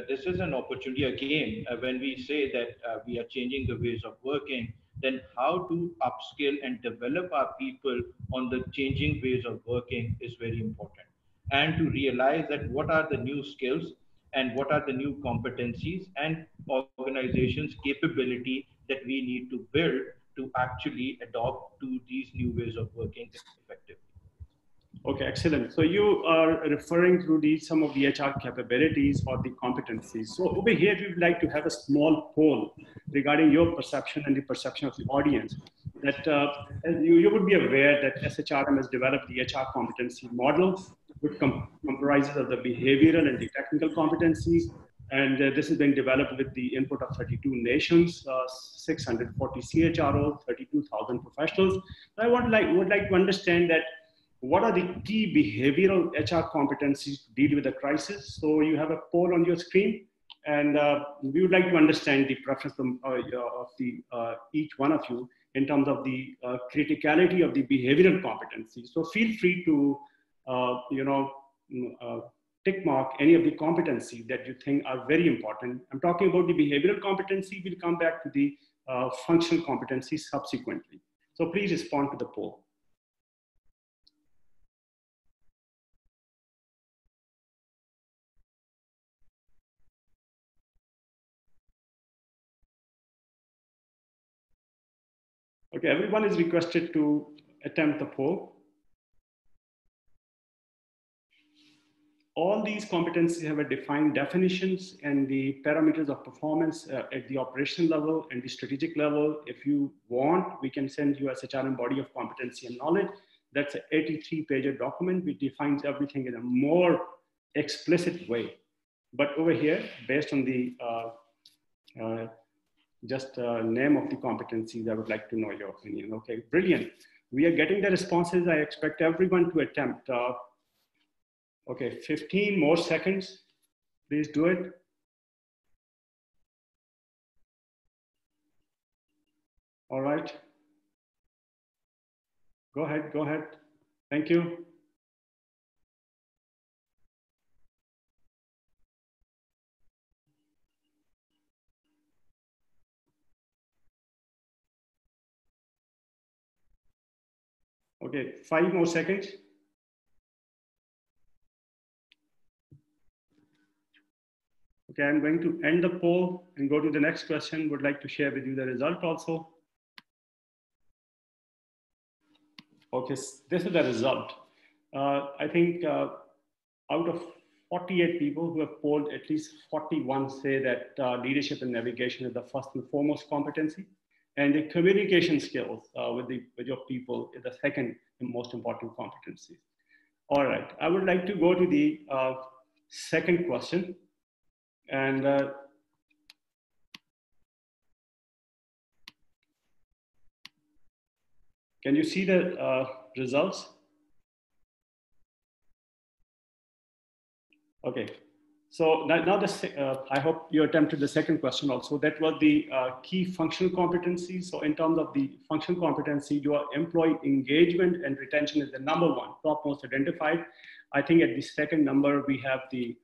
this is an opportunity again when we say that we are changing the ways of working, then how to upskill and develop our people on the changing ways of working is very important. And to realize that what are the new skills and what are the new competencies and organizations capability that we need to build to actually adopt to these new ways of working effectively. Okay, excellent. So you are referring to some of the HR capabilities or the competencies. So over here, we would like to have a small poll regarding your perception and the perception of the audience. That you would be aware that SHRM has developed the HR competency model, which comprises of the behavioral and the technical competencies. And this is being developed with the input of 32 nations, 640 CHROs, 32,000 professionals. I would like to understand that what are the key behavioral HR competencies to deal with the crisis? So you have a poll on your screen, and we would like to understand the preference of each one of you in terms of the criticality of the behavioral competencies. So feel free to tick mark any of the competencies that you think are very important. I'm talking about the behavioral competency. We'll come back to the functional competencies subsequently. So please respond to the poll. Okay, everyone is requested to attempt the poll. All these competencies have a defined definitions and the parameters of performance at the operational level and the strategic level. If you want, we can send you a SHRM body of competency and knowledge. That's an 83-page document which defines everything in a more explicit way. But over here, based on the name of the competencies, I would like to know your opinion. Okay, brilliant. We are getting the responses. I expect everyone to attempt. Okay, 15 more seconds. Please do it. All right. Go ahead, go ahead. Thank you. Okay, 5 more seconds. Okay, I'm going to end the poll and go to the next question. Would like to share with you the result also. Okay, this is the result. I think out of 48 people who have polled, at least 41 say that leadership and navigation is the first and foremost competency. And the communication skills with your people is the second most important competency. All right, I would like to go to the second question. And can you see the results? Okay, so now I hope you attempted the second question also. That was the key functional competencies. So in terms of the functional competency, your employee engagement and retention is the number one, topmost identified. I think at the second number, we have the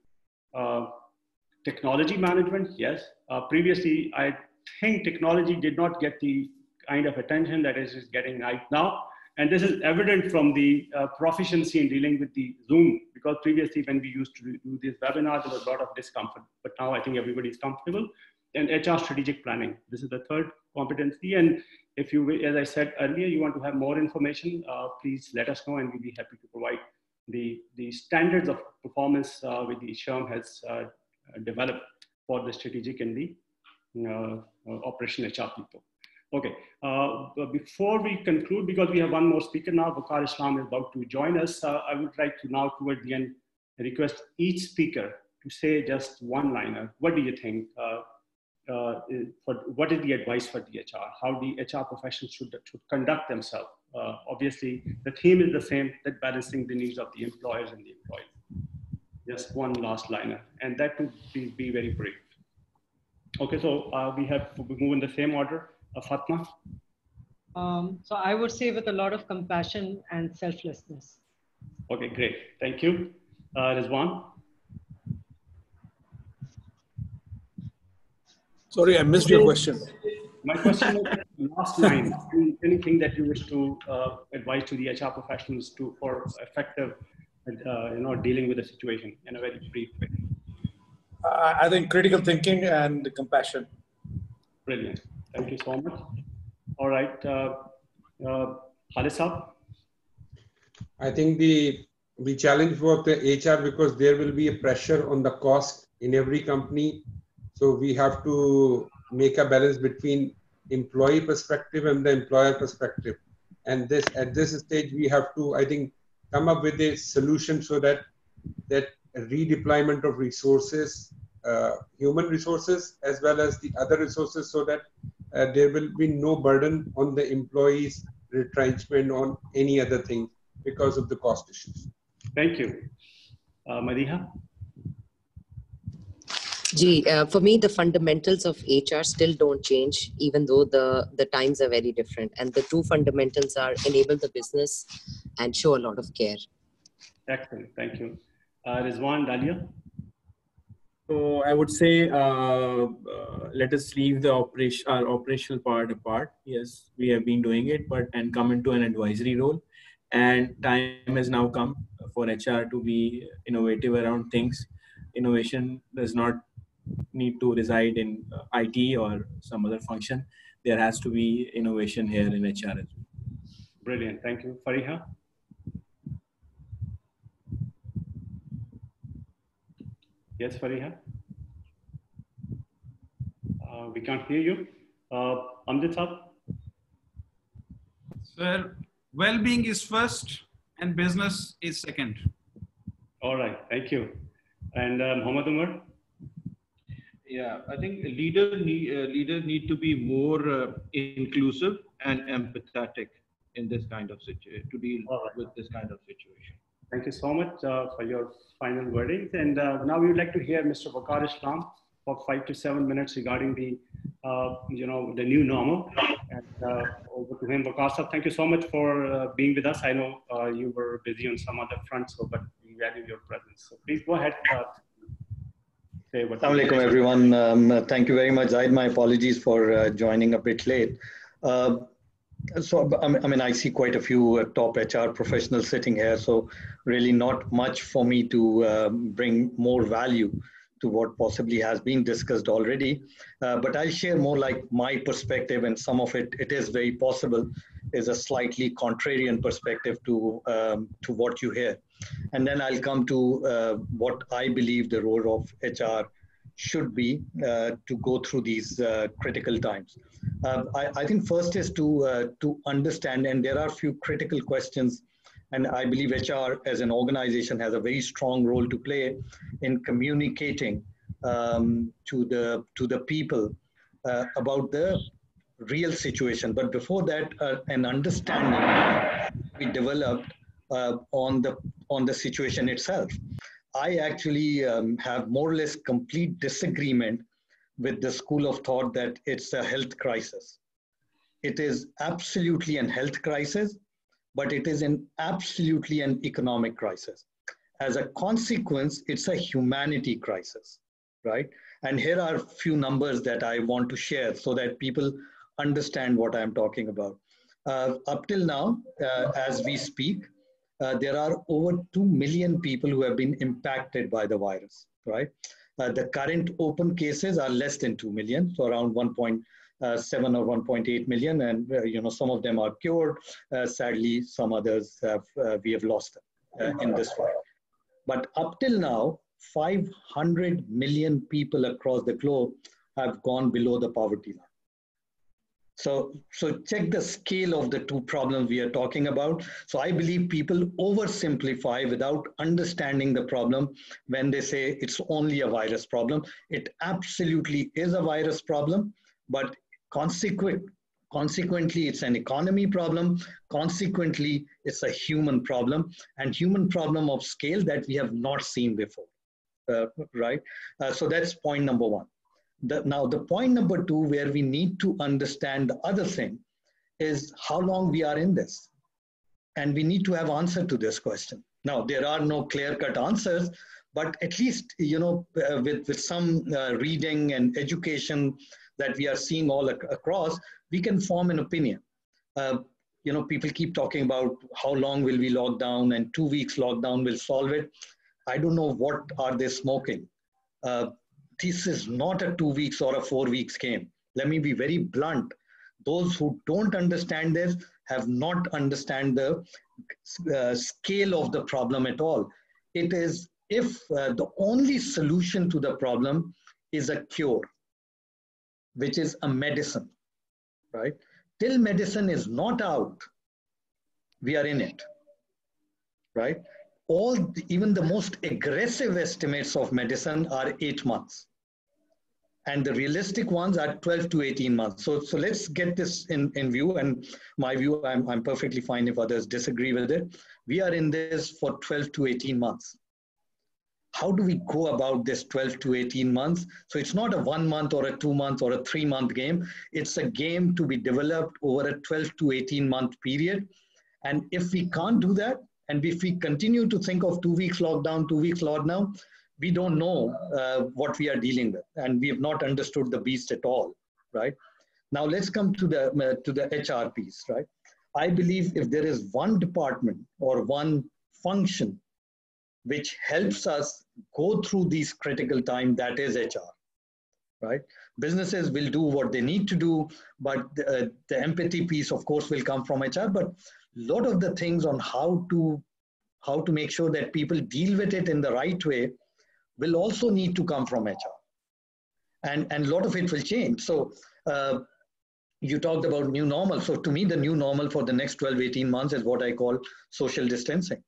technology management. Yes, previously, I think technology did not get the kind of attention that it is getting right now. And this is evident from the proficiency in dealing with the Zoom, because previously when we used to do this webinar, there was a lot of discomfort, but now I think everybody is comfortable. And HR strategic planning, this is the third competency. And if you, as I said earlier, you want to have more information, please let us know and we'll be happy to provide the standards of performance which the SHRM has developed for the strategic and the operational HR people. Okay, before we conclude, because we have one more speaker now, Bakar Islam is about to join us. I would like to now, toward the end, request each speaker to say just one-liner. What do you think? What is the advice for the HR? How the HR professionals should conduct themselves? Obviously, the theme is the same, that balancing the needs of the employers and the employees. Just one last liner, and that would be very brief. Okay, so we move in the same order. Fatma? So I would say with a lot of compassion and selflessness. Okay, great. Thank you. Rizwan? Sorry, I missed your question. My question is last line. Anything that you wish to advise to the HR professionals for effective dealing with the situation in a very brief way? I think critical thinking and compassion. Brilliant. Thank you so much. All right, Khalid. I think the challenge for the HR, because there will be a pressure on the cost in every company. So we have to make a balance between employee perspective and the employer perspective. And at this stage, we have to, I think, come up with a solution so that redeployment of resources, human resources, as well as the other resources, so that there will be no burden on the employees' retrenchment on any other thing because of the cost issues. Thank you. Madiha? For me, the fundamentals of HR still don't change, even though the times are very different. And the two fundamentals are enable the business and show a lot of care. Excellent. Thank you. Rizwan, Dalia? So I would say, let us leave the our operational part apart. Yes, we have been doing it, and come into an advisory role. And time has now come for HR to be innovative around things. Innovation does not need to reside in IT or some other function, there has to be innovation here in HR as well. Brilliant. Thank you. Fariha? Yes, Fariha? We can't hear you. Amjad Saab? Sir, well-being is first and business is second. All right. Thank you. And Mohammad Umar? Yeah, I think leaders need to be more inclusive and empathetic in this kind of situation, to deal with this kind of situation. Thank you so much for your final wordings. And now we would like to hear Mr. Waqar Islam for 5 to 7 minutes regarding the, the new normal. And over to him, Waqar Sahab, thank you so much for being with us. I know you were busy on some other front, but we value your presence. So please go ahead. Assalamu alaikum, everyone. Thank you very much, Zaid. My apologies for joining a bit late. So, I mean, I see quite a few top HR professionals sitting here, so really not much for me to bring more value to what possibly has been discussed already. But I'll share more like my perspective, and some of it is very possible is a slightly contrarian perspective to what you hear. And then I'll come to what I believe the role of HR should be to go through these critical times. I think first is to understand, and there are a few critical questions, and I believe HR as an organization has a very strong role to play in communicating to the people about the real situation. But before that, an understanding we developed on the situation itself. I actually have more or less complete disagreement with the school of thought that it's a health crisis. It is absolutely an health crisis, but it is absolutely an economic crisis. As a consequence, it's a humanity crisis, right? And here are a few numbers that I want to share so that people understand what I'm talking about. Up till now, as we speak, there are over 2 million people who have been impacted by the virus, right? The current open cases are less than 2 million, so around 1.7 or 1.8 million, and some of them are cured. Sadly, some others we have lost in this fight. But up till now, 500 million people across the globe have gone below the poverty line. So check the scale of the two problems we are talking about. So I believe people oversimplify without understanding the problem when they say it's only a virus problem. It absolutely is a virus problem, but consequently, it's an economy problem. Consequently, it's a human problem, and human problem of scale that we have not seen before, right? So that's point number one. Now, the point number two, where we need to understand the other thing, is how long we are in this. And we need to have answer to this question. Now, there are no clear-cut answers, but at least, with some reading and education that we are seeing all across, we can form an opinion. People keep talking about how long will we lock down, and 2 weeks lockdown will solve it. I don't know what are they smoking. This is not a 2 weeks or a 4 weeks game. Let me be very blunt. Those who don't understand this have not understand the scale of the problem at all. It is if the only solution to the problem is a cure, which is a medicine, right? Till medicine is not out, we are in it, right? Even the most aggressive estimates of medicine are 8 months. And the realistic ones are 12 to 18 months. So let's get this in view. And my view, I'm perfectly fine if others disagree with it. We are in this for 12 to 18 months. How do we go about this 12 to 18 months? So it's not a 1 month or a 2 month or a 3 month game. It's a game to be developed over a 12 to 18 month period. And if we can't do that, and if we continue to think of 2 weeks lockdown, 2 weeks lockdown, we don't know what we are dealing with, and we have not understood the beast at all, right? Now let's come to the HR piece, right? I believe if there is one department or one function which helps us go through these critical times, that is HR. right? Businesses will do what they need to do, but the empathy piece, of course, will come from HR. But a lot of the things on how to make sure that people deal with it in the right way will also need to come from HR. And a lot of it will change. So you talked about new normal. So to me, the new normal for the next 12, 18 months is what I call social distancing.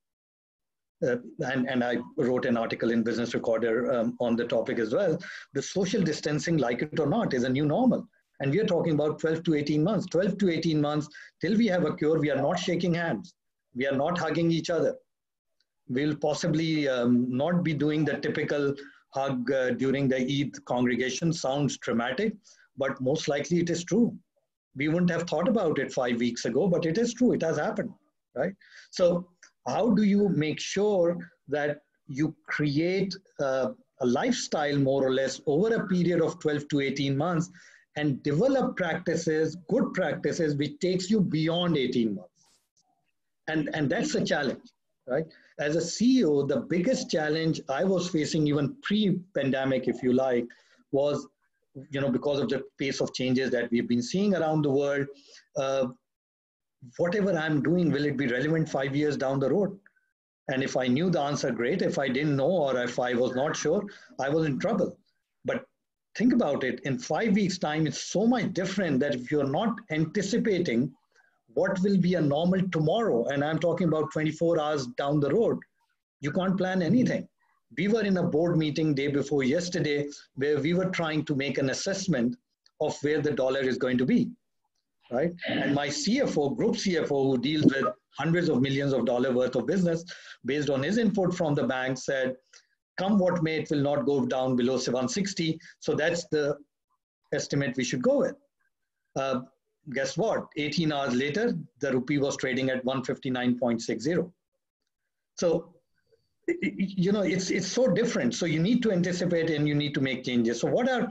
And I wrote an article in Business Recorder on the topic as well. The social distancing, like it or not, is a new normal. And we are talking about 12 to 18 months. 12 to 18 months, till we have a cure, we are not shaking hands. We are not hugging each other. We'll possibly not be doing the typical hug during the Eid congregation. Sounds dramatic, but most likely it is true. We wouldn't have thought about it 5 weeks ago, but it is true. It has happened, right? So how do you make sure that you create a lifestyle, more or less, over a period of 12 to 18 months and develop practices, good practices, which takes you beyond 18 months? And that's a challenge, right? As a CEO, the biggest challenge I was facing even pre-pandemic, if you like, was, because of the pace of changes that we've been seeing around the world, whatever I'm doing, will it be relevant 5 years down the road? And if I knew the answer, great. If I didn't know, or if I was not sure, I was in trouble. But think about it, in 5 weeks' time, it's so much different that if you're not anticipating what will be a normal tomorrow, and I'm talking about 24 hours down the road, you can't plan anything. We were in a board meeting day before yesterday where we were trying to make an assessment of where the dollar is going to be, right? And my CFO, group CFO, who deals with hundreds of millions of dollars worth of business, based on his input from the bank, said, come what may, it will not go down below 160. So that's the estimate we should go with. Guess what? 18 hours later, the rupee was trading at 159.60. So, it's so different. So you need to anticipate and you need to make changes. So what are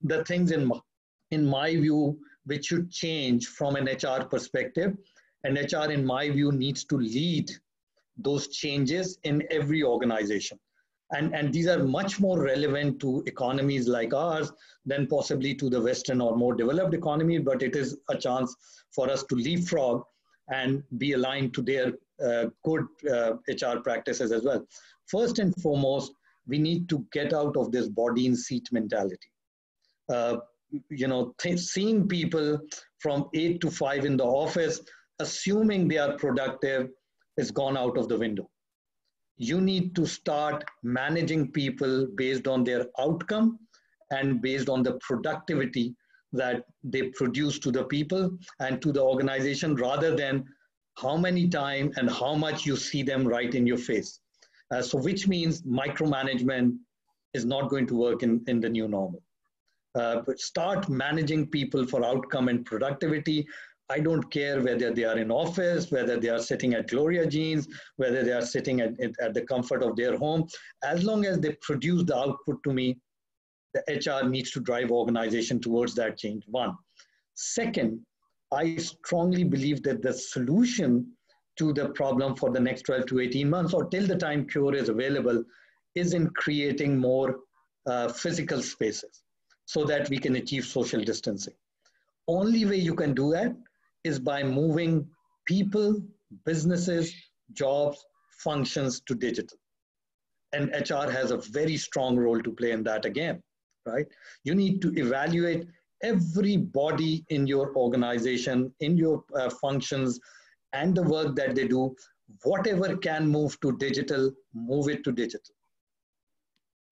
the things in my view which should change from an HR perspective? And HR, in my view, needs to lead those changes in every organization. And these are much more relevant to economies like ours than possibly to the Western or more developed economy, but it is a chance for us to leapfrog and be aligned to their good HR practices as well. First and foremost, we need to get out of this body in seat mentality. Seeing people from 8 to 5 in the office, assuming they are productive, is gone out of the window. You need to start managing people based on their outcome and based on the productivity that they produce to the people and to the organization, rather than how many time and how much you see them right in your face. So which means micromanagement is not going to work in the new normal. But start managing people for outcome and productivity. I don't care whether they are in office, whether they are sitting at Gloria Jeans, whether they are sitting at the comfort of their home. As long as they produce the output to me, the HR needs to drive organization towards that change, one. Second, I strongly believe that the solution to the problem for the next 12 to 18 months, or till the time cure is available, is in creating more physical spaces so that we can achieve social distancing. Only way you can do that is by moving people, businesses, jobs, functions to digital. And HR has a very strong role to play in that again, right? You need to evaluate everybody in your organization, in your functions, and the work that they do. Whatever can move to digital, move it to digital.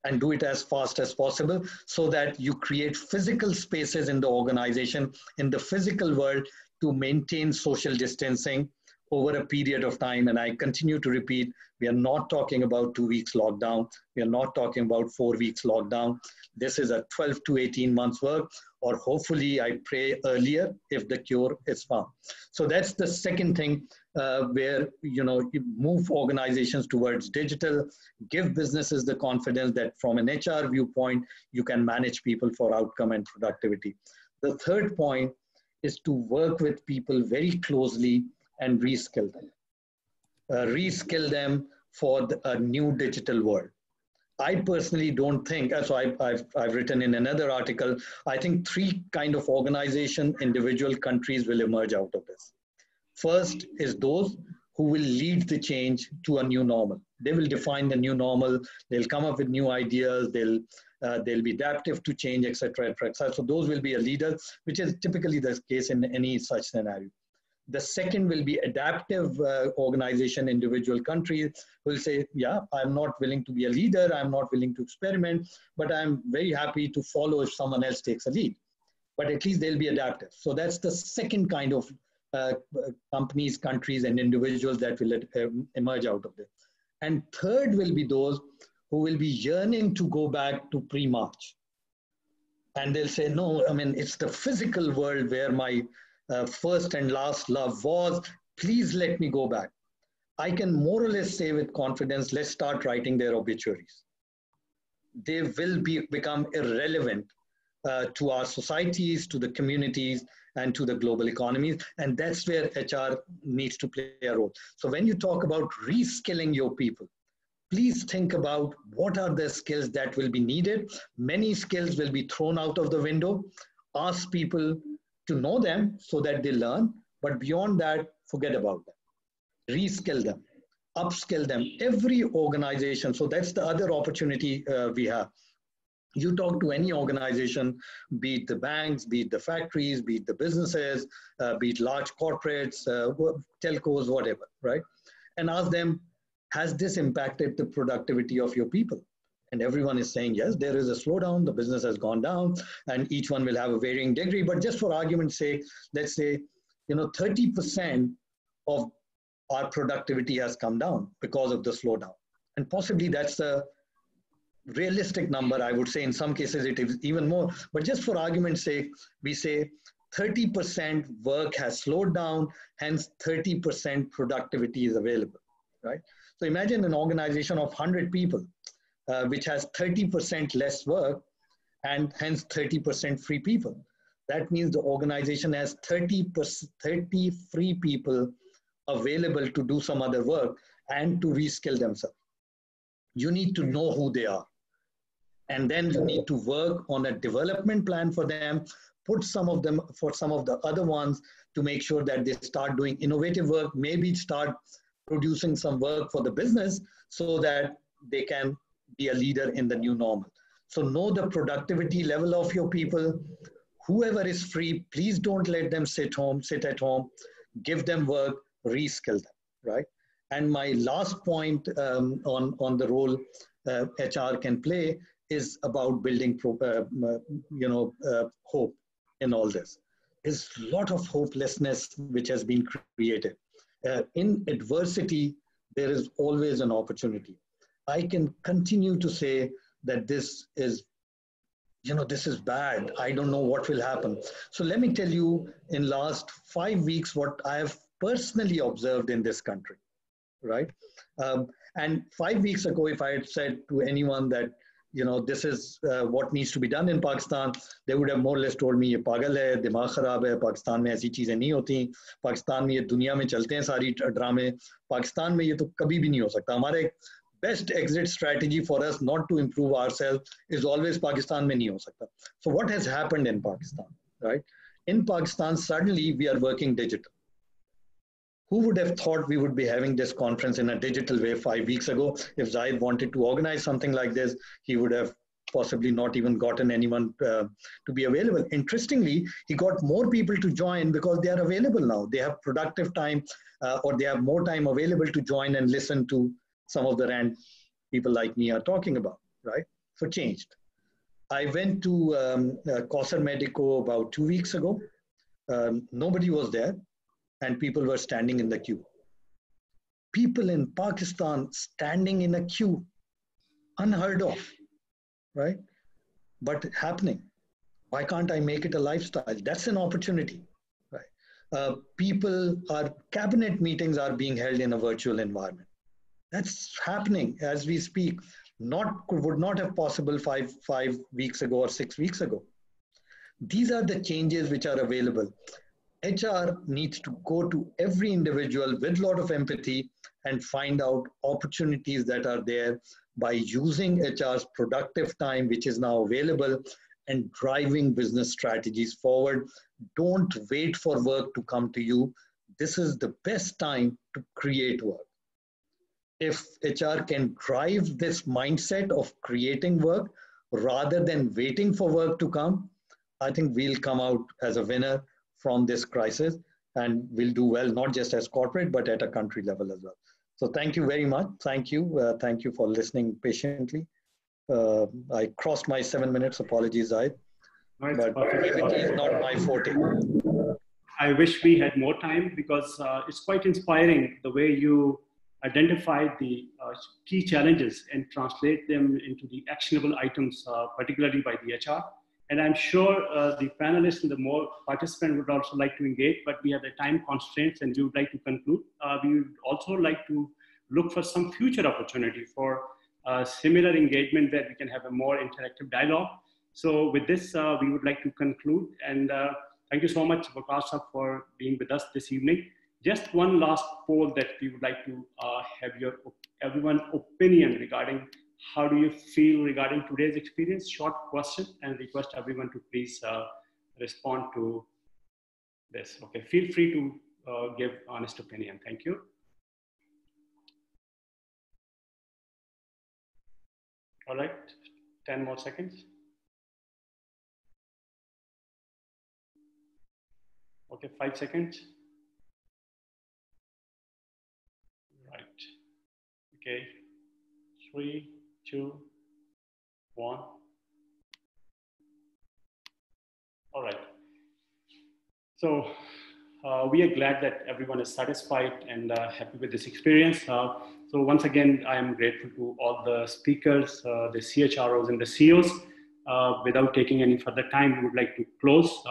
And do it as fast as possible so that you create physical spaces in the organization, in the physical world, to maintain social distancing over a period of time. And I continue to repeat, we are not talking about 2 weeks lockdown. We are not talking about 4 weeks lockdown. This is a 12 to 18 months work, or hopefully I pray earlier if the cure is found. So that's the second thing where, you move organizations towards digital, give businesses the confidence that from an HR viewpoint, you can manage people for outcome and productivity. The third point is to work with people very closely and reskill them. Reskill them for a new digital world. I personally don't think, so I've written in another article, I think three kind of organization, individual countries will emerge out of this. First is those who will lead the change to a new normal. They will define the new normal. They'll come up with new ideas. They'll be adaptive to change, etc., etc. So those will be a leader, which is typically the case in any such scenario. The second will be adaptive organization, individual countries will say, yeah, I'm not willing to be a leader, I'm not willing to experiment, but I'm very happy to follow if someone else takes a lead. But at least they'll be adaptive. So that's the second kind of companies, countries, and individuals that will emerge out of this. And third will be those who will be yearning to go back to pre-March. And they'll say, no, I mean, it's the physical world where my first and last love was, please let me go back. I can more or less say with confidence, let's start writing their obituaries. They will become irrelevant to our societies, to the communities, and to the global economies. And that's where HR needs to play a role. So when you talk about reskilling your people, please think about what are the skills that will be needed. Many skills will be thrown out of the window. Ask people to know them so that they learn, but beyond that, forget about them. Reskill them, upskill them. Every organization, so that's the other opportunity we have. You talk to any organization, be it the banks, be it the factories, be it the businesses, be it large corporates, telcos, whatever, right? And ask them, has this impacted the productivity of your people? And everyone is saying, yes, there is a slowdown, the business has gone down, and each one will have a varying degree. But just for argument's sake, let's say, 30% of our productivity has come down because of the slowdown. And possibly that's a realistic number, I would say. In some cases, it is even more. But just for argument's sake, we say 30% work has slowed down, hence 30% productivity is available, right? So imagine an organization of 100 people, which has 30% less work and hence 30% free people. That means the organization has 30 free people available to do some other work and to reskill themselves. You need to know who they are. And then you need to work on a development plan for them, put some of them for some of the other ones to make sure that they start doing innovative work, maybe start producing some work for the business so that they can be a leader in the new normal. So know the productivity level of your people. Whoever is free, please don't let them sit at home, give them work, reskill them, right? And my last point on the role HR can play is about building hope in all this. There's a lot of hopelessness which has been created. In adversity, there is always an opportunity. I can continue to say that this is bad. I don't know what will happen. So let me tell you, in last 5 weeks, what I have personally observed in this country, right? And 5 weeks ago, if I had said to anyone that, this is what needs to be done in Pakistan, they would have more or less told me, ye pagal hai, dimag kharab hai, Pakistan mein aisi cheezein nahi hoti, Pakistan mein ye duniya mein chalte hain sari drame, Pakistan mein ye to kabhi bhi nahi ho sakta. Hamare best exit strategy for us not to improve ourselves is always Pakistan mein nahi ho sakta. So what has happened in Pakistan, right? In Pakistan, suddenly we are working digital. Who would have thought we would be having this conference in a digital way 5 weeks ago? If Zaid wanted to organize something like this, he would have possibly not even gotten anyone to be available. Interestingly, he got more people to join because they are available now. They have productive time or they have more time available to join and listen to some of the rant people like me are talking about, right? So changed. I went to Kausar Medico about 2 weeks ago. Nobody was there. And people were standing in the queue. People in Pakistan standing in a queue, unheard of, right? But happening. Why can't I make it a lifestyle? That's an opportunity, right? Cabinet meetings are being held in a virtual environment. That's happening as we speak. Would not have possible five weeks ago or 6 weeks ago. These are the changes which are available. HR needs to go to every individual with a lot of empathy and find out opportunities that are there by using HR's productive time, which is now available, and driving business strategies forward. Don't wait for work to come to you. This is the best time to create work. If HR can drive this mindset of creating work rather than waiting for work to come, I think we'll come out as a winner from this crisis, and we'll do well, not just as corporate, but at a country level as well. So thank you very much. Thank you. Thank you for listening patiently. I crossed my 7 minutes. Apologies, but brevity is not my forte. I wish we had more time, because it's quite inspiring the way you identify the key challenges and translate them into the actionable items, particularly by the HR. And I'm sure the panelists and the more participants would also like to engage, but we have the time constraints and we would like to conclude. We would also like to look for some future opportunity for similar engagement where we can have a more interactive dialogue. So with this, we would like to conclude, and thank you so much, Vikas, for being with us this evening. Just one last poll that we would like to have everyone's opinion regarding how do you feel regarding today's experience. Short question, and request everyone to please respond to this. Okay, feel free to give honest opinion. Thank you. All right, 10 more seconds. Okay, 5 seconds. Right. Okay, 3, 2, 1. All right. So we are glad that everyone is satisfied and happy with this experience. So once again, I am grateful to all the speakers, the CHROs and the CEOs. Without taking any further time, we would like to close.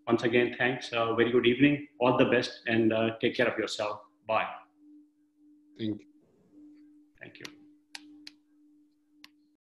Once again, thanks. Very good evening. All the best, and take care of yourself. Bye. Thank you. Thank you.